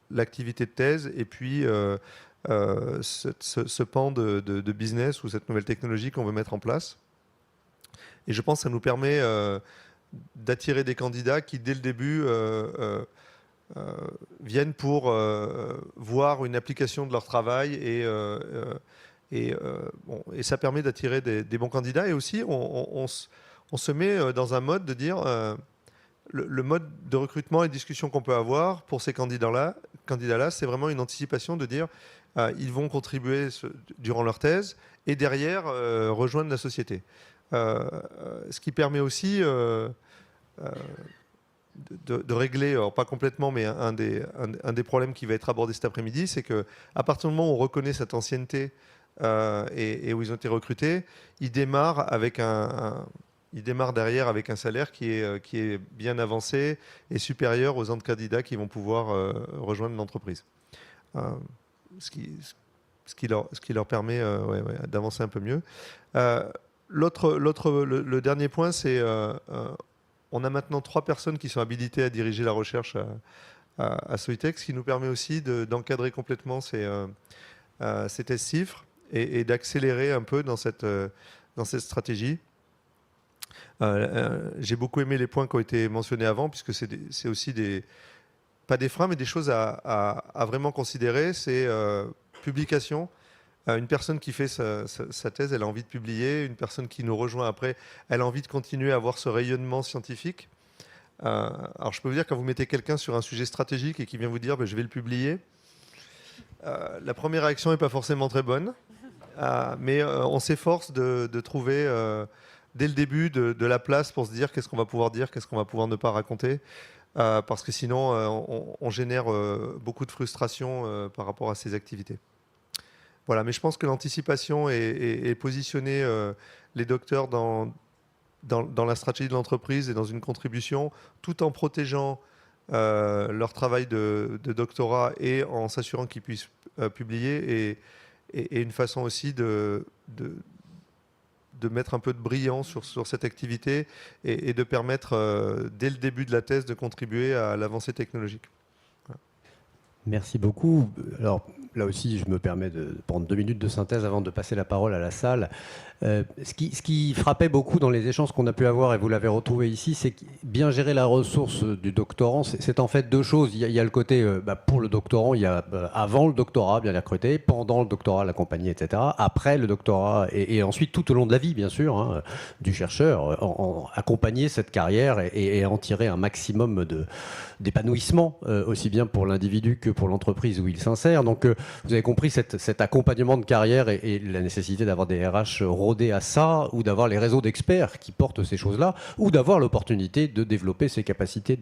l'activité de thèse et puis ce pan de business ou cette nouvelle technologie qu'on veut mettre en place. Et je pense que ça nous permet d'attirer des candidats qui, dès le début, viennent pour voir une application de leur travail et ça permet d'attirer des bons candidats. Et aussi, on se met dans un mode de dire le mode de recrutement et de discussion qu'on peut avoir pour ces candidats-là, c'est vraiment une anticipation de dire ils vont contribuer durant leur thèse et derrière rejoindre la société. ce qui permet aussi de régler, alors pas complètement, mais un des problèmes qui va être abordé cet après-midi, c'est qu'à partir du moment où on reconnaît cette ancienneté et où ils ont été recrutés, ils démarrent derrière avec un salaire qui est bien avancé et supérieur aux autres candidats qui vont pouvoir rejoindre l'entreprise. Ce qui leur permet d'avancer un peu mieux. Le dernier point, c'est on a maintenant 3 personnes qui sont habilitées à diriger la recherche à Soitec, ce qui nous permet aussi d'encadrer complètement ces tests chiffres et d'accélérer un peu dans cette stratégie. J'ai beaucoup aimé les points qui ont été mentionnés avant, puisque c'est aussi pas des freins, mais des choses à vraiment considérer. C'est publication. Une personne qui fait sa thèse, elle a envie de publier. Une personne qui nous rejoint après, elle a envie de continuer à avoir ce rayonnement scientifique. Alors je peux vous dire, quand vous mettez quelqu'un sur un sujet stratégique et qui vient vous dire je vais le publier, la première réaction n'est pas forcément très bonne. Mais on s'efforce de trouver dès le début de la place pour se dire qu'est-ce qu'on va pouvoir dire, qu'est-ce qu'on va pouvoir ne pas raconter. Parce que sinon, on génère beaucoup de frustration par rapport à ces activités. Voilà, mais je pense que l'anticipation et positionner les docteurs dans la stratégie de l'entreprise et dans une contribution, tout en protégeant leur travail de doctorat et en s'assurant qu'ils puissent publier, et une façon aussi de mettre un peu de brillant sur cette activité et de permettre, dès le début de la thèse, de contribuer à l'avancée technologique. Voilà. Merci beaucoup. Alors, là aussi, je me permets de prendre 2 minutes de synthèse avant de passer la parole à la salle. Ce qui frappait beaucoup dans les échanges qu'on a pu avoir, et vous l'avez retrouvé ici, c'est que bien gérer la ressource du doctorant, c'est en fait 2 choses. Il y a le côté, pour le doctorant, il y a avant le doctorat, bien les recruter, pendant le doctorat, l'accompagner, etc. Après le doctorat, et ensuite tout au long de la vie, bien sûr, du chercheur, accompagner cette carrière et en tirer un maximum d'épanouissement, aussi bien pour l'individu que pour l'entreprise où il s'insère. Donc, vous avez compris cet accompagnement de carrière et la nécessité d'avoir des RH rodés à ça, ou d'avoir les réseaux d'experts qui portent ces choses-là, ou d'avoir l'opportunité de développer ses capacités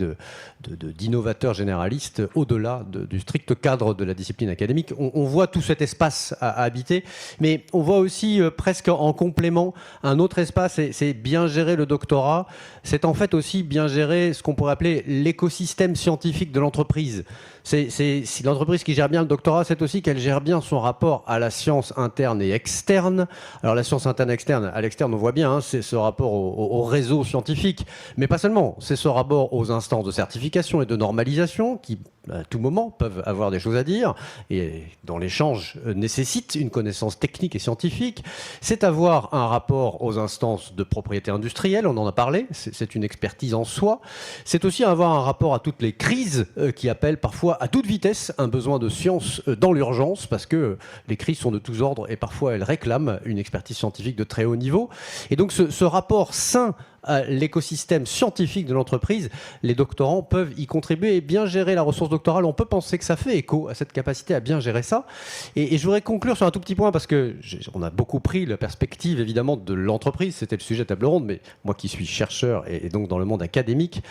d'innovateur généraliste au-delà du strict cadre de la discipline académique. On voit tout cet espace à habiter, mais on voit aussi presque en complément un autre espace, c'est bien gérer le doctorat. C'est en fait aussi bien gérer ce qu'on pourrait appeler l'écosystème scientifique de l'entreprise. Si l'entreprise qui gère bien le doctorat, c'est aussi qu'elle gère bien son rapport à la science interne et externe. Alors la science interne et externe, à l'externe on voit bien, c'est ce rapport au réseau scientifique, mais pas seulement, c'est ce rapport aux instances de certification et de normalisation qui à tout moment peuvent avoir des choses à dire et dont l'échange nécessite une connaissance technique et scientifique. C'est avoir un rapport aux instances de propriété industrielle, on en a parlé, c'est une expertise en soi. C'est aussi avoir un rapport à toutes les crises qui appellent parfois à toute vitesse un besoin de science dans l'urgence, parce que les crises sont de tous ordres et parfois elles réclament une expertise scientifique de très haut niveau. Et donc ce rapport sain à l'écosystème scientifique de l'entreprise, les doctorants peuvent y contribuer et bien gérer la ressource doctorale. On peut penser que ça fait écho à cette capacité à bien gérer ça. Et je voudrais conclure sur un tout petit point, parce qu'on a beaucoup pris la perspective évidemment de l'entreprise, c'était le sujet de table ronde, mais moi qui suis chercheur et donc dans le monde académique,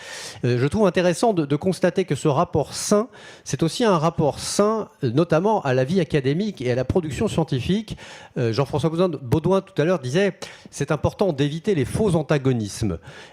je trouve intéressant de constater que ce rapport sain, c'est aussi un rapport sain notamment à la vie académique et à la production scientifique. Jean-François Baudouin tout à l'heure disait c'est important d'éviter les faux antagonismes.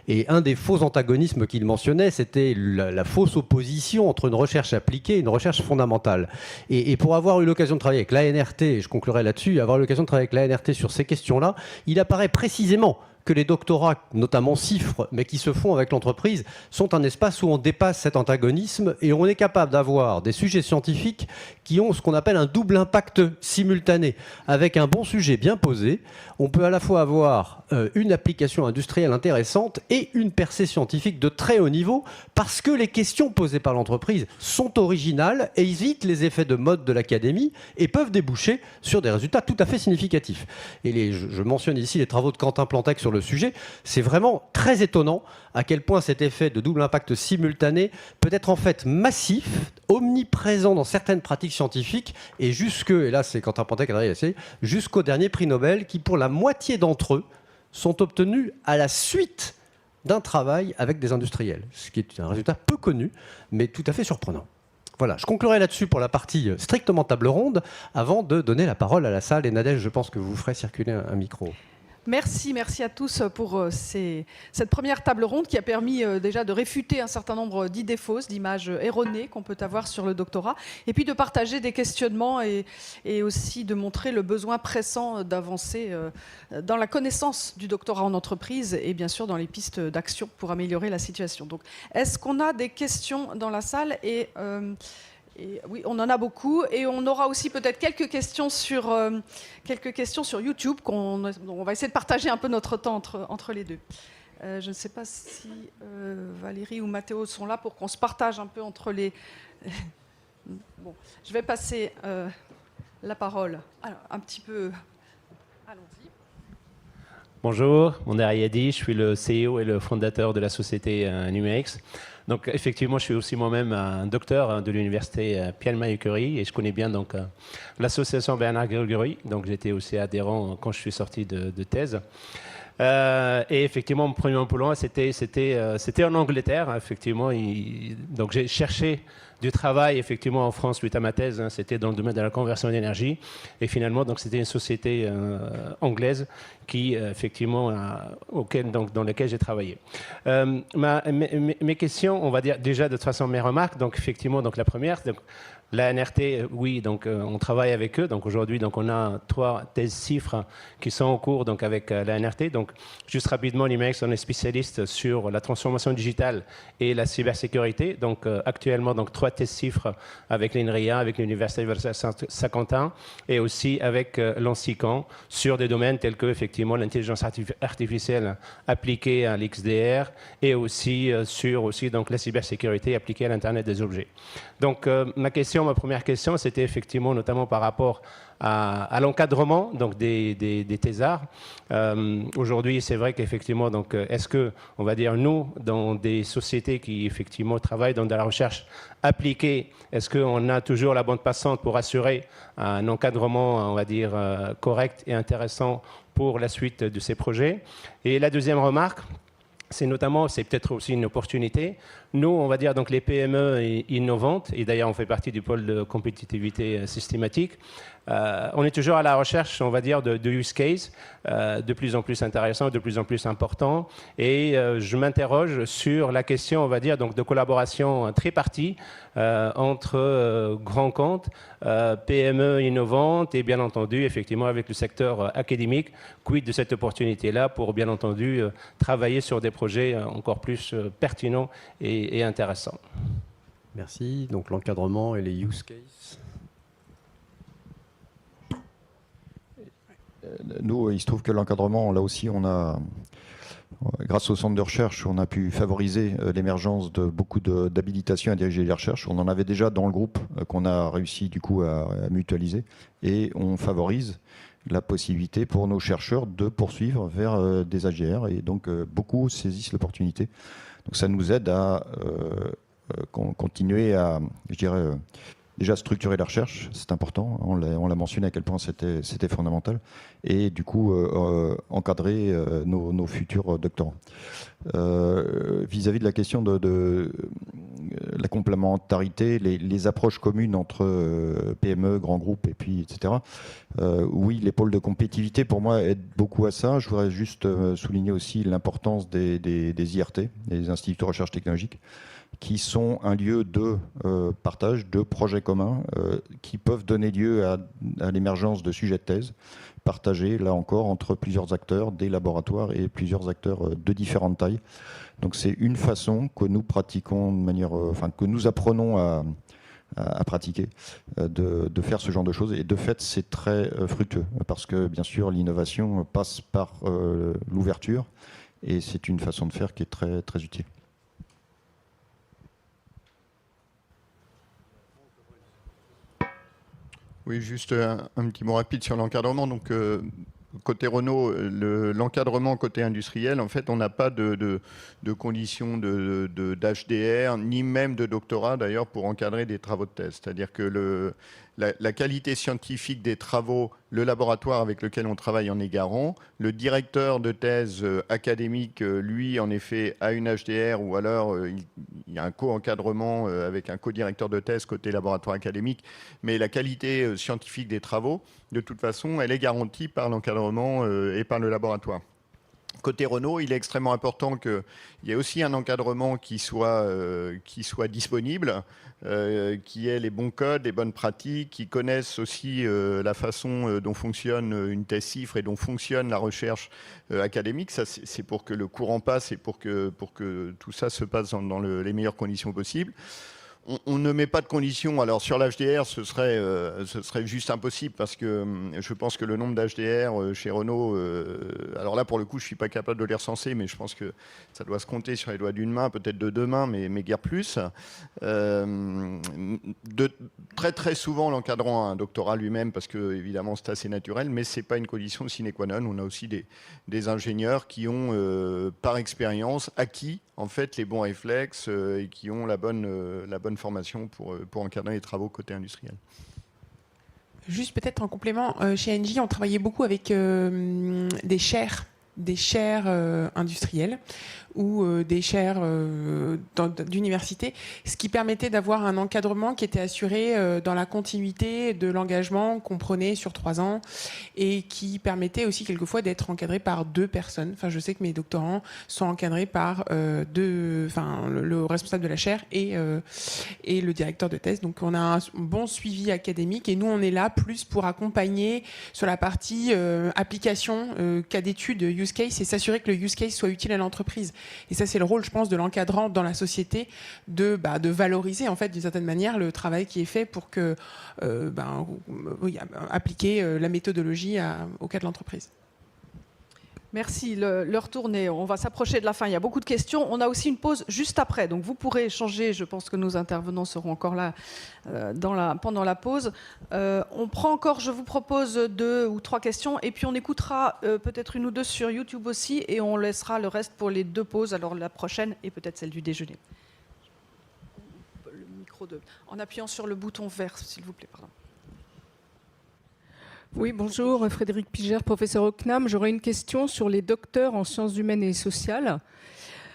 Et un des faux antagonismes qu'il mentionnait, c'était la fausse opposition entre une recherche appliquée et une recherche fondamentale. Et pour avoir eu l'occasion de travailler avec l'ANRT, et je conclurai là-dessus, avoir eu l'occasion de travailler avec l'ANRT sur ces questions-là, il apparaît précisément que les doctorats, notamment CIFRE, mais qui se font avec l'entreprise, sont un espace où on dépasse cet antagonisme et on est capable d'avoir des sujets scientifiques qui ont ce qu'on appelle un double impact simultané. Avec un bon sujet bien posé, on peut à la fois avoir une application industrielle intéressante et une percée scientifique de très haut niveau, parce que les questions posées par l'entreprise sont originales et évitent les effets de mode de l'académie et peuvent déboucher sur des résultats tout à fait significatifs. Et je mentionne ici les travaux de Quentin Plantec sur le sujet. C'est vraiment très étonnant à quel point cet effet de double impact simultané peut être en fait massif, omniprésent dans certaines pratiques scientifiques, et et là c'est Quentin Plantec qui a essayé, jusqu'au dernier prix Nobel qui, pour la moitié d'entre eux, sont obtenus à la suite d'un travail avec des industriels, ce qui est un résultat peu connu, mais tout à fait surprenant. Voilà, je conclurai là-dessus pour la partie strictement table ronde, avant de donner la parole à la salle. Et Nadège, je pense que vous ferez circuler un micro. Merci à tous pour cette première table ronde qui a permis déjà de réfuter un certain nombre d'idées fausses, d'images erronées qu'on peut avoir sur le doctorat, et puis de partager des questionnements et aussi de montrer le besoin pressant d'avancer dans la connaissance du doctorat en entreprise et bien sûr dans les pistes d'action pour améliorer la situation. Donc, est-ce qu'on a des questions dans la salle ? Et oui, on en a beaucoup, et on aura aussi peut-être quelques questions sur YouTube. On va essayer de partager un peu notre temps entre les deux. Je ne sais pas si Valérie ou Mathéo sont là pour qu'on se partage un peu entre les... Bon, je vais passer la parole. Alors, un petit peu... Allons-y. Bonjour, mon nom est Ayadi, je suis le CEO et le fondateur de la société Numex. Donc effectivement, je suis aussi moi-même un docteur de l'université Pierre-Marie Curie et je connais bien donc l'association Bernard Grégory. Donc j'étais aussi adhérent quand je suis sorti de thèse. Et effectivement, mon premier emploi, c'était en Angleterre. Effectivement, donc j'ai cherché du travail effectivement en France suite à ma thèse. C'était dans le domaine de la conversion d'énergie. Et finalement, donc c'était une société anglaise qui effectivement dans laquelle j'ai travaillé. Mes questions, on va dire déjà de toute façon mes remarques. Donc effectivement, donc la première. Donc, la NRT, oui, donc on travaille avec eux. Donc aujourd'hui, donc on a 3 thèses chiffres qui sont en cours donc avec la NRT. Donc juste rapidement, Numex, on est spécialiste sur la transformation digitale et la cybersécurité. Donc actuellement, donc 3 thèses chiffres avec l'INRIA, avec l'Université de Saint-Quentin et aussi avec l'ANSICAN sur des domaines tels que effectivement l'intelligence artificielle appliquée à l'XDR et aussi sur aussi donc la cybersécurité appliquée à l'Internet des objets. Donc ma première question, c'était effectivement notamment par rapport à l'encadrement donc des thésards. Aujourd'hui, c'est vrai qu'effectivement, donc est-ce que, on va dire nous, dans des sociétés qui effectivement travaillent dans de la recherche appliquée, est-ce qu'on a toujours la bande passante pour assurer un encadrement, on va dire correct et intéressant pour la suite de ces projets? Et la deuxième remarque, c'est peut-être aussi une opportunité. Nous, on va dire donc les PME innovantes, et d'ailleurs on fait partie du pôle de compétitivité systématique, on est toujours à la recherche, on va dire, de use case de plus en plus intéressants, de plus en plus importants. Et je m'interroge sur la question, on va dire, donc de collaboration tripartie entre grands comptes, PME innovantes et bien entendu, effectivement, avec le secteur académique. Quid de cette opportunité-là pour, bien entendu, travailler sur des projets encore plus pertinents et intéressants. Merci. Donc l'encadrement et les use cases. Nous, il se trouve que l'encadrement, là aussi, grâce au centre de recherche, on a pu favoriser l'émergence de beaucoup d'habilitations à diriger les recherches. On en avait déjà dans le groupe qu'on a réussi du coup à mutualiser et on favorise la possibilité pour nos chercheurs de poursuivre vers des AGR et donc beaucoup saisissent l'opportunité. Donc ça nous aide à continuer à, je dirais, déjà structurer la recherche, c'est important, on l'a mentionné à quel point c'était fondamental, et du coup encadrer nos futurs doctorants. Vis-à-vis de la question de la complémentarité, les approches communes entre PME, grands groupes, et puis etc. Oui, les pôles de compétitivité pour moi aident beaucoup à ça. Je voudrais juste souligner aussi l'importance des IRT, des instituts de recherche technologique, qui sont un lieu de partage, de projets communs, qui peuvent donner lieu à l'émergence de sujets de thèse, partagés, là encore, entre plusieurs acteurs, des laboratoires et plusieurs acteurs de différentes tailles. Donc c'est une façon que nous pratiquons de manière, que nous apprenons à pratiquer, de faire ce genre de choses. Et de fait, c'est très fructueux, parce que bien sûr, l'innovation passe par l'ouverture, et c'est une façon de faire qui est très, très utile. Oui, juste un petit mot rapide sur l'encadrement. Donc, côté Renault, l'encadrement côté industriel, en fait, on n'a pas de conditions d'HDR, ni même de doctorat, d'ailleurs, pour encadrer des travaux de thèse. C'est-à-dire que la qualité scientifique des travaux le laboratoire avec lequel on travaille en est garant. Le directeur de thèse académique, lui, en effet, a une HDR ou alors il y a un co-encadrement avec un co-directeur de thèse côté laboratoire académique. Mais la qualité scientifique des travaux, de toute façon, elle est garantie par l'encadrement et par le laboratoire. Côté Renault, il est extrêmement important qu'il y ait aussi un encadrement qui soit disponible, qui ait les bons codes, les bonnes pratiques, qui connaissent aussi la façon dont fonctionne une thèse CIFRE et dont fonctionne la recherche académique. Ça, c'est pour que le courant passe et pour que tout ça se passe dans les meilleures conditions possibles. On ne met pas de conditions. Alors sur l'HDR, ce serait juste impossible parce que je pense que le nombre d'HDR chez Renault, alors là pour le coup je ne suis pas capable de les recenser, mais je pense que ça doit se compter sur les doigts d'une main, peut-être de deux mains, mais guère plus. Très très souvent l'encadrant a un doctorat lui-même parce que évidemment c'est assez naturel, mais ce n'est pas une condition sine qua non. On a aussi des ingénieurs qui ont par expérience acquis en fait les bons réflexes et qui ont la bonne formation pour encadrer les travaux côté industriel. Juste peut-être en complément, chez Engie, on travaillait beaucoup avec des chaires industrielles ou des chaires d'université, ce qui permettait d'avoir un encadrement qui était assuré dans la continuité de l'engagement qu'on prenait sur 3 ans et qui permettait aussi quelquefois d'être encadré par 2 personnes. Enfin, je sais que mes doctorants sont encadrés par le responsable de la chaire et le directeur de thèse. Donc on a un bon suivi académique et nous on est là plus pour accompagner sur la partie application, cas d'étude, use case et s'assurer que le use case soit utile à l'entreprise. Et ça, c'est le rôle, je pense, de l'encadrant dans la société de valoriser, en fait, d'une certaine manière, le travail qui est fait pour que appliquer la méthodologie au cas de l'entreprise. Merci. L'heure tourne et on va s'approcher de la fin. Il y a beaucoup de questions. On a aussi une pause juste après. Donc vous pourrez échanger. Je pense que nos intervenants seront encore là pendant la pause. On prend encore, je vous propose 2 ou 3 questions. Et puis on écoutera peut-être 1 ou 2 sur YouTube aussi. Et on laissera le reste pour les 2 pauses. Alors la prochaine et peut-être celle du déjeuner. Le micro en appuyant sur le bouton vert, s'il vous plaît. Pardon. Oui, bonjour, Frédéric Pigère, professeur au CNAM. J'aurais une question sur les docteurs en sciences humaines et sociales.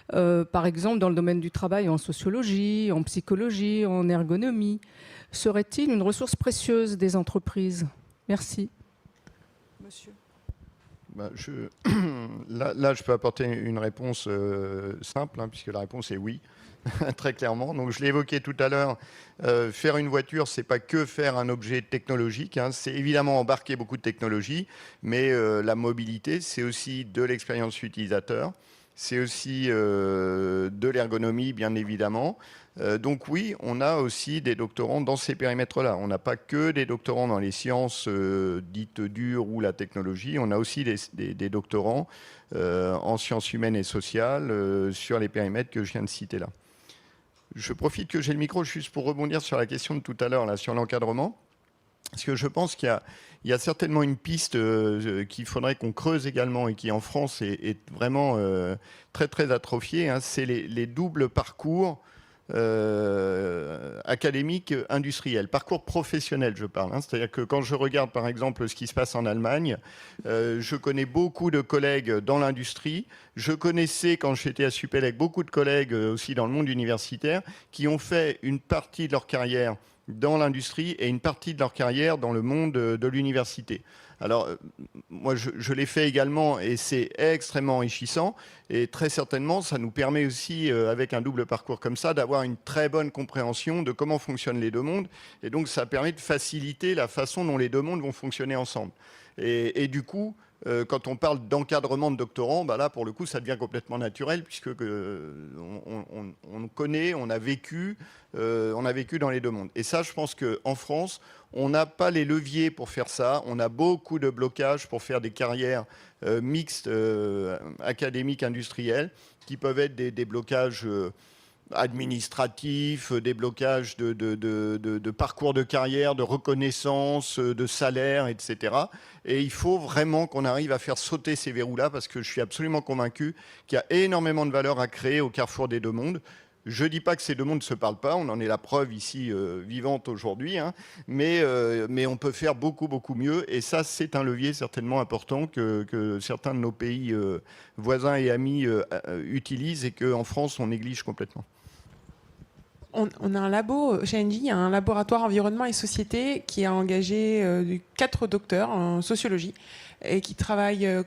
Par exemple, dans le domaine du travail, en sociologie, en psychologie, en ergonomie. Serait-il une ressource précieuse des entreprises? Merci. Monsieur. Là, je peux apporter une réponse simple, puisque la réponse est oui. Très clairement. Donc, je l'ai évoqué tout à l'heure, faire une voiture, c'est pas que faire un objet technologique, c'est évidemment embarquer beaucoup de technologie, mais la mobilité, c'est aussi de l'expérience utilisateur, c'est aussi de l'ergonomie, bien évidemment. Donc oui, on a aussi des doctorants dans ces périmètres-là. On n'a pas que des doctorants dans les sciences dites dures ou la technologie, on a aussi des doctorants en sciences humaines et sociales sur les périmètres que je viens de citer là. Je profite que j'ai le micro juste pour rebondir sur la question de tout à l'heure, là, sur l'encadrement. Parce que je pense qu'il y a certainement une piste qu'il faudrait qu'on creuse également et qui en France est vraiment très très atrophiée. C'est les doubles parcours académique industriel, parcours professionnel je parle. C'est-à-dire que quand je regarde par exemple ce qui se passe en Allemagne, je connais beaucoup de collègues dans l'industrie, je connaissais quand j'étais à Supélec beaucoup de collègues aussi dans le monde universitaire qui ont fait une partie de leur carrière dans l'industrie et une partie de leur carrière dans le monde de l'université. Alors, moi, je l'ai fait également et c'est extrêmement enrichissant. Et très certainement, ça nous permet aussi, avec un double parcours comme ça, d'avoir une très bonne compréhension de comment fonctionnent les 2 mondes. Et donc, ça permet de faciliter la façon dont les 2 mondes vont fonctionner ensemble. Et du coup, quand on parle d'encadrement de doctorants, là, pour le coup, ça devient complètement naturel puisque on connaît, on a vécu dans les 2 mondes. Et ça, je pense qu'en France, on n'a pas les leviers pour faire ça. On a beaucoup de blocages pour faire des carrières mixtes, académiques, industrielles, qui peuvent être des blocages administratifs, des blocages de parcours de carrière, de reconnaissance, de salaire, etc. Et il faut vraiment qu'on arrive à faire sauter ces verrous-là parce que je suis absolument convaincu qu'il y a énormément de valeur à créer au carrefour des 2 mondes. Je ne dis pas que ces deux mondes ne se parlent pas, on en est la preuve ici vivante aujourd'hui, hein, mais on peut faire beaucoup, beaucoup mieux. Et ça, c'est un levier certainement important que certains de nos pays voisins et amis utilisent et qu'en France, on néglige complètement. On a un labo, chez Engie, il y a un laboratoire environnement et société qui a engagé 4 docteurs en sociologie et qui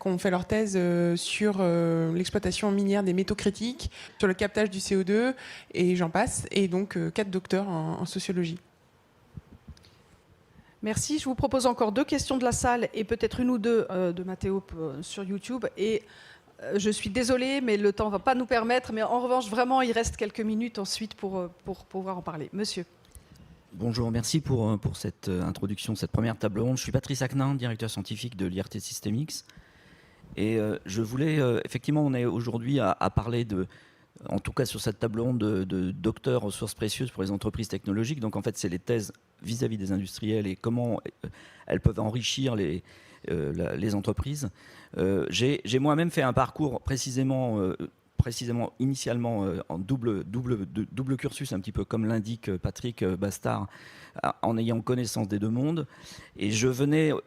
ont fait leur thèse sur l'exploitation minière des métaux critiques, sur le captage du CO2 et j'en passe. Et donc 4 docteurs en sociologie. Merci. Je vous propose encore 2 questions de la salle et peut-être 1 ou 2 de Mathéo sur YouTube. Et je suis désolée, mais le temps ne va pas nous permettre. Mais en revanche, vraiment, il reste quelques minutes ensuite pour pouvoir en parler. Monsieur. Bonjour, merci pour cette introduction, cette première table ronde. Je suis Patrice Acnin, directeur scientifique de l'IRT Systemix. Et je voulais, effectivement, on est aujourd'hui à parler en tout cas sur cette table ronde, de docteurs ressources précieuses pour les entreprises technologiques. Donc en fait, c'est les thèses vis-à-vis des industriels et comment elles peuvent enrichir les entreprises. J'ai moi-même fait un parcours précisément initialement en double cursus, un petit peu comme l'indique Patrick Bastard, en ayant connaissance des deux mondes. Et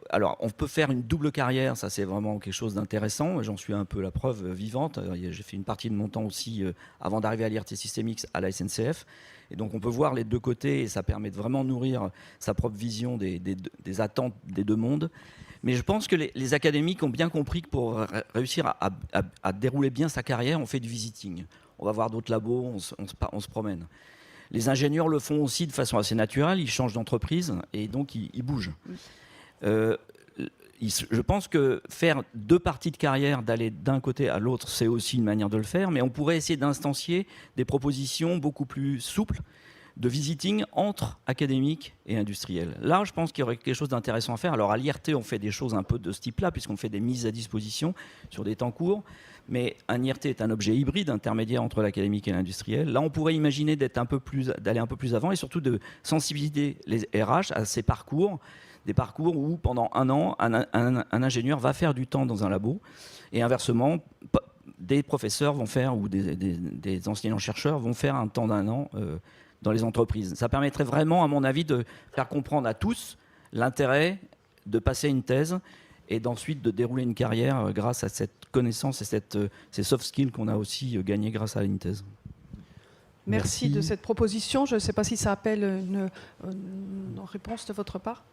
alors on peut faire une double carrière, ça c'est vraiment quelque chose d'intéressant, j'en suis un peu la preuve vivante. J'ai fait une partie de mon temps aussi, avant d'arriver à l'IRT Systemix, à la SNCF. Et donc on peut voir les deux côtés et ça permet de vraiment nourrir sa propre vision des attentes des deux mondes. Mais je pense que les académiques ont bien compris que pour réussir à dérouler bien sa carrière, on fait du visiting. On va voir d'autres labos, on se promène. Les ingénieurs le font aussi de façon assez naturelle, ils changent d'entreprise et donc ils bougent. Je pense que faire 2 parties de carrière, d'aller d'un côté à l'autre, c'est aussi une manière de le faire, mais on pourrait essayer d'instancier des propositions beaucoup plus souples de visiting entre académiques et industriels. Là, je pense qu'il y aurait quelque chose d'intéressant à faire. Alors, à l'IRT, on fait des choses un peu de ce type-là, puisqu'on fait des mises à disposition sur des temps courts. Mais un IRT est un objet hybride, intermédiaire entre l'académique et l'industriel. Là, on pourrait imaginer d'aller un peu plus avant et surtout de sensibiliser les RH à ces parcours, des parcours où, pendant 1 an, un ingénieur va faire du temps dans un labo. Et inversement, des professeurs vont faire, ou des enseignants-chercheurs vont faire un temps d'1 an dans les entreprises. Ça permettrait vraiment, à mon avis, de faire comprendre à tous l'intérêt de passer une thèse et d'ensuite de dérouler une carrière grâce à cette connaissance et ces soft skills qu'on a aussi gagnés grâce à une thèse. Merci de cette proposition. Je ne sais pas si ça appelle une réponse de votre part.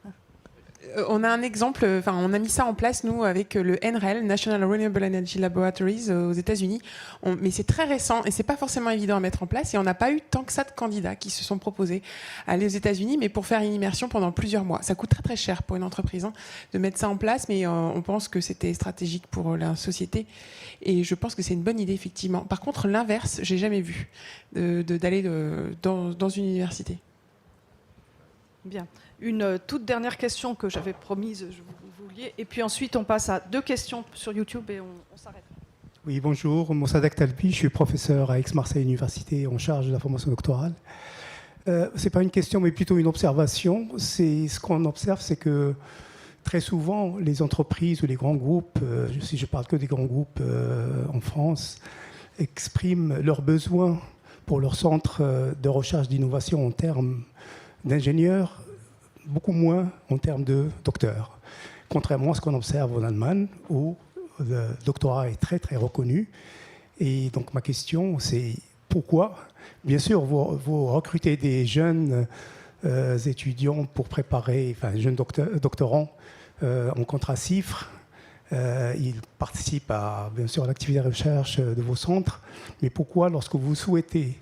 On a un exemple, on a mis ça en place, nous, avec le NREL, National Renewable Energy Laboratories, aux États-Unis. Mais c'est très récent et c'est pas forcément évident à mettre en place. Et on n'a pas eu tant que ça de candidats qui se sont proposés à aller aux États-Unis, mais pour faire une immersion pendant plusieurs mois. Ça coûte très très cher pour une entreprise de mettre ça en place, mais on pense que c'était stratégique pour la société. Et je pense que c'est une bonne idée, effectivement. Par contre, l'inverse, j'ai jamais vu d'aller dans une université. Bien. Une toute dernière question que j'avais promise, vous vouliez. Et puis ensuite, on passe à 2 questions sur YouTube et on s'arrête. Oui, bonjour. Mossadegh Talbi, je suis professeur à Aix-Marseille Université en charge de la formation doctorale. Ce n'est pas une question, mais plutôt une observation. Ce qu'on observe, c'est que très souvent, les entreprises ou les grands groupes, si je parle que des grands groupes en France, expriment leurs besoins pour leur centre de recherche d'innovation en termes d'ingénieurs, beaucoup moins en termes de docteurs. Contrairement à ce qu'on observe en Allemagne, où le doctorat est très très reconnu. Et donc ma question, c'est pourquoi? Bien sûr, vous recrutez des jeunes étudiants pour préparer, jeunes doctorants en contrat CIFRE. Ils participent bien sûr à l'activité de recherche de vos centres. Mais pourquoi, lorsque vous souhaitez,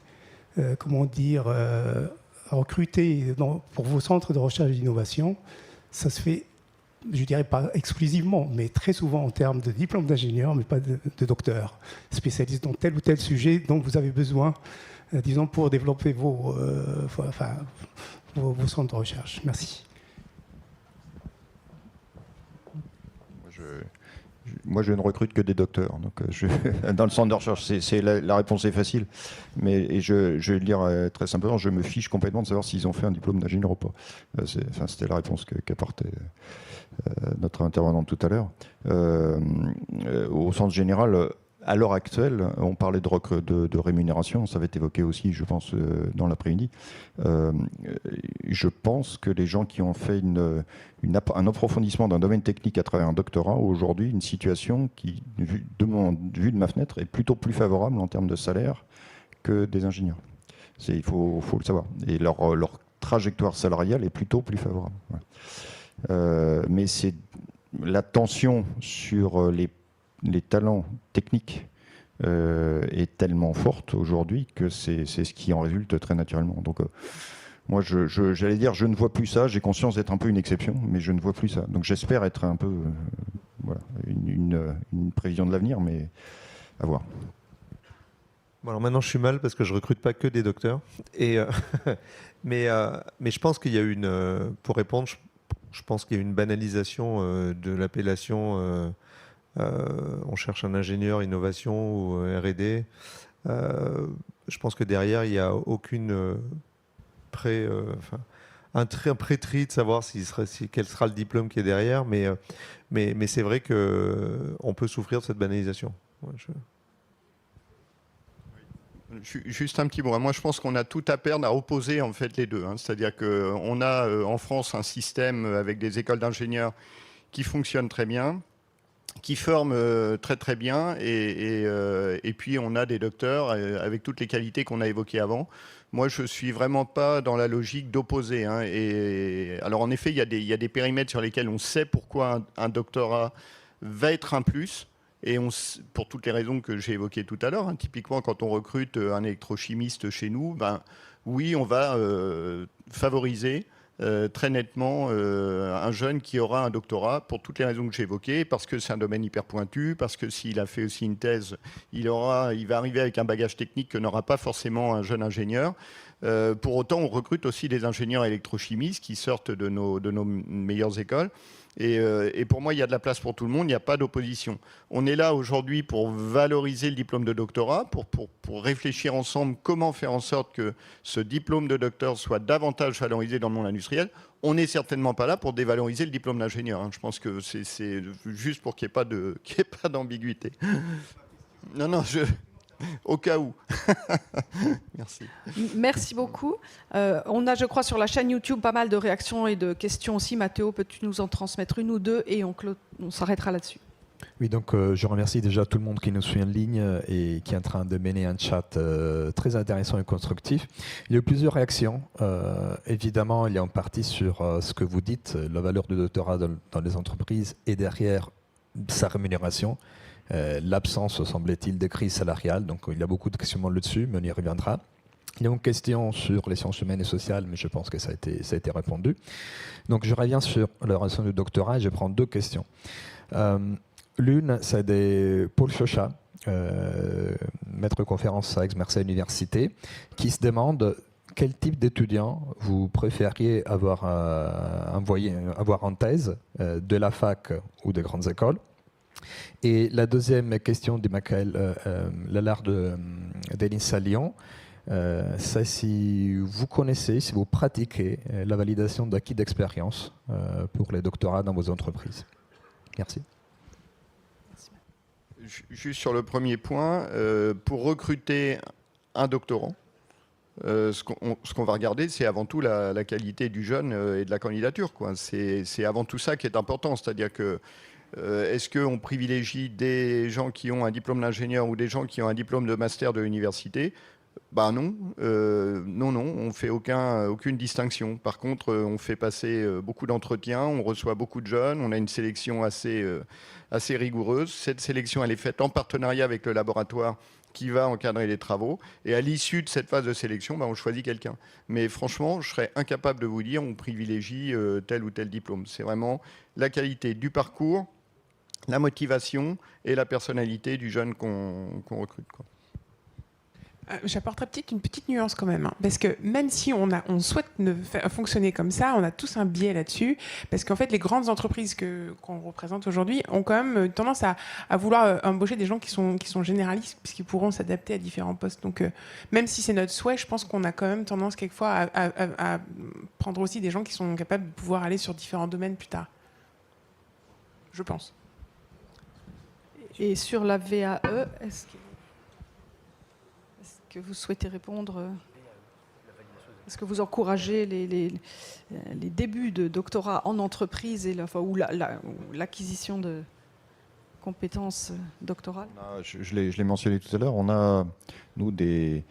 recruter pour vos centres de recherche et d'innovation, ça se fait, je dirais pas exclusivement, mais très souvent en termes de diplôme d'ingénieur, mais pas de docteur, spécialiste dans tel ou tel sujet dont vous avez besoin, disons, pour développer vos centres de recherche. Merci. Moi, je ne recrute que des docteurs. Donc, dans le centre de recherche, la réponse est facile. Mais je vais le dire très simplement, je me fiche complètement de savoir s'ils ont fait un diplôme d'ingénieur ou pas. C'était la réponse qu'apportait notre intervenante tout à l'heure. Au sens général, à l'heure actuelle, on parlait de rémunération, ça va être évoqué aussi, je pense, dans l'après-midi. Je pense que les gens qui ont fait un approfondissement d'un domaine technique à travers un doctorat, aujourd'hui, une situation qui, vue de ma fenêtre, est plutôt plus favorable en termes de salaire que des ingénieurs. Il faut le savoir. Et leur trajectoire salariale est plutôt plus favorable. Ouais. Mais c'est la tension sur les talents techniques est tellement forte aujourd'hui que c'est ce qui en résulte très naturellement. Donc moi, j'allais dire, je ne vois plus ça. J'ai conscience d'être un peu une exception, mais je ne vois plus ça. Donc j'espère être un peu voilà, une prévision de l'avenir, mais à voir. Bon, alors maintenant, je suis mal parce que je recrute pas que des docteurs. Mais je pense qu'il y a pour répondre, je pense qu'il y a une banalisation de l'appellation. On cherche un ingénieur innovation ou R&D. Je pense que derrière, il n'y a aucune un pré-tri de savoir quel sera le diplôme qui est derrière. Mais c'est vrai qu'on peut souffrir de cette banalisation. Ouais, Juste un petit mot. Moi, je pense qu'on a tout à perdre à opposer en fait les deux. C'est-à-dire qu'on a en France un système avec des écoles d'ingénieurs qui fonctionnent très bien, qui forment très très bien, et puis on a des docteurs avec toutes les qualités qu'on a évoquées avant. Moi, je suis vraiment pas dans la logique d'opposer. Et alors, en effet, il y a des périmètres sur lesquels on sait pourquoi un doctorat va être un plus. Et pour toutes les raisons que j'ai évoquées tout à l'heure, typiquement quand on recrute un électrochimiste chez nous, oui, on va favoriser très nettement un jeune qui aura un doctorat pour toutes les raisons que j'ai évoquées, parce que c'est un domaine hyper pointu, parce que s'il a fait aussi une thèse, il va arriver avec un bagage technique que n'aura pas forcément un jeune ingénieur. Pour autant, on recrute aussi des ingénieurs électrochimistes qui sortent de nos meilleures écoles. Et pour moi, il y a de la place pour tout le monde, il n'y a pas d'opposition. On est là aujourd'hui pour valoriser le diplôme de doctorat, pour réfléchir ensemble comment faire en sorte que ce diplôme de docteur soit davantage valorisé dans le monde industriel. On n'est certainement pas là pour dévaloriser le diplôme d'ingénieur. Je pense que c'est juste pour qu'il n'y ait pas d'ambiguïté. Non, au cas où. Merci. Merci beaucoup. On a, je crois, sur la chaîne YouTube pas mal de réactions et de questions aussi. Mathéo, peux-tu nous en transmettre une ou deux et on s'arrêtera là-dessus. Oui, donc je remercie déjà tout le monde qui nous suit en ligne et qui est en train de mener un chat très intéressant et constructif. Il y a eu plusieurs réactions. Évidemment, il y a une partie sur ce que vous dites, la valeur du doctorat dans les entreprises et derrière sa rémunération. L'absence, semble-t-il, de crise salariale. Donc il y a beaucoup de questionnements là-dessus, mais on y reviendra. Il y a une question sur les sciences humaines et sociales, mais je pense que ça a été répondu. Donc je reviens sur la relation du doctorat et je prends deux questions. L'une, c'est de Paul Chochat, maître conférence à Aix-Marseille Université, qui se demande quel type d'étudiant vous préfériez avoir en thèse, de la fac ou des grandes écoles. Et la deuxième question de Michael Lallard d'ENISA Lyon, c'est si vous connaissez, si vous pratiquez la validation d'acquis d'expérience pour les doctorats dans vos entreprises. Merci. Juste sur le premier point, pour recruter un doctorant, ce qu'on va regarder, c'est avant tout la qualité du jeune et de la candidature. C'est avant tout ça qui est important. C'est-à-dire que est-ce qu'on privilégie des gens qui ont un diplôme d'ingénieur ou des gens qui ont un diplôme de master de l'université ? Non, on ne fait aucune distinction. Par contre, on fait passer beaucoup d'entretiens, on reçoit beaucoup de jeunes, on a une sélection assez rigoureuse. Cette sélection, elle est faite en partenariat avec le laboratoire qui va encadrer les travaux. Et à l'issue de cette phase de sélection, on choisit quelqu'un. Mais franchement, je serais incapable de vous dire on privilégie tel ou tel diplôme. C'est vraiment la qualité du parcours, la motivation et la personnalité du jeune qu'on recrute. J'apporterais peut-être une petite nuance quand même, parce que même si on souhaite fonctionner comme ça, on a tous un biais là-dessus, parce qu'en fait les grandes entreprises qu'on représente aujourd'hui ont quand même tendance à vouloir embaucher des gens qui sont généralistes, puisqu'ils pourront s'adapter à différents postes. Donc même si c'est notre souhait, je pense qu'on a quand même tendance quelquefois à prendre aussi des gens qui sont capables de pouvoir aller sur différents domaines plus tard. Je pense. Et sur la VAE, est-ce que vous souhaitez répondre? Est-ce que vous encouragez les débuts de doctorat en entreprise et ou l'acquisition de compétences doctorales? Je l'ai mentionné tout à l'heure, on a, nous, des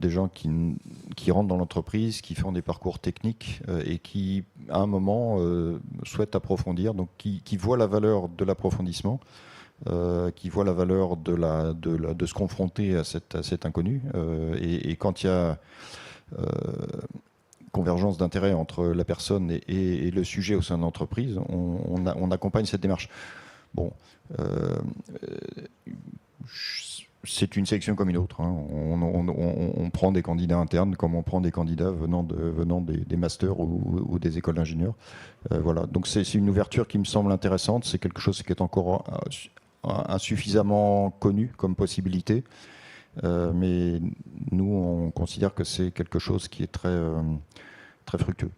gens qui rentrent dans l'entreprise, qui font des parcours techniques et qui, à un moment, souhaitent approfondir, donc qui voient la valeur de l'approfondissement, qui voient la valeur de se confronter à cet inconnu. Et quand il y a convergence d'intérêt entre la personne et le sujet au sein de l'entreprise, on accompagne cette démarche. Bon, c'est une sélection comme une autre. Hein. On prend des candidats internes comme on prend des candidats venant des masters ou des écoles d'ingénieurs. Voilà. Donc c'est une ouverture qui me semble intéressante. C'est quelque chose qui est encore insuffisamment connu comme possibilité. Mais nous, on considère que c'est quelque chose qui est très, très fructueux.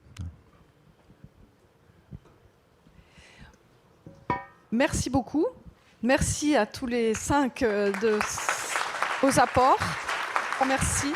Merci beaucoup. Merci à tous les 5 de vos apports. Merci.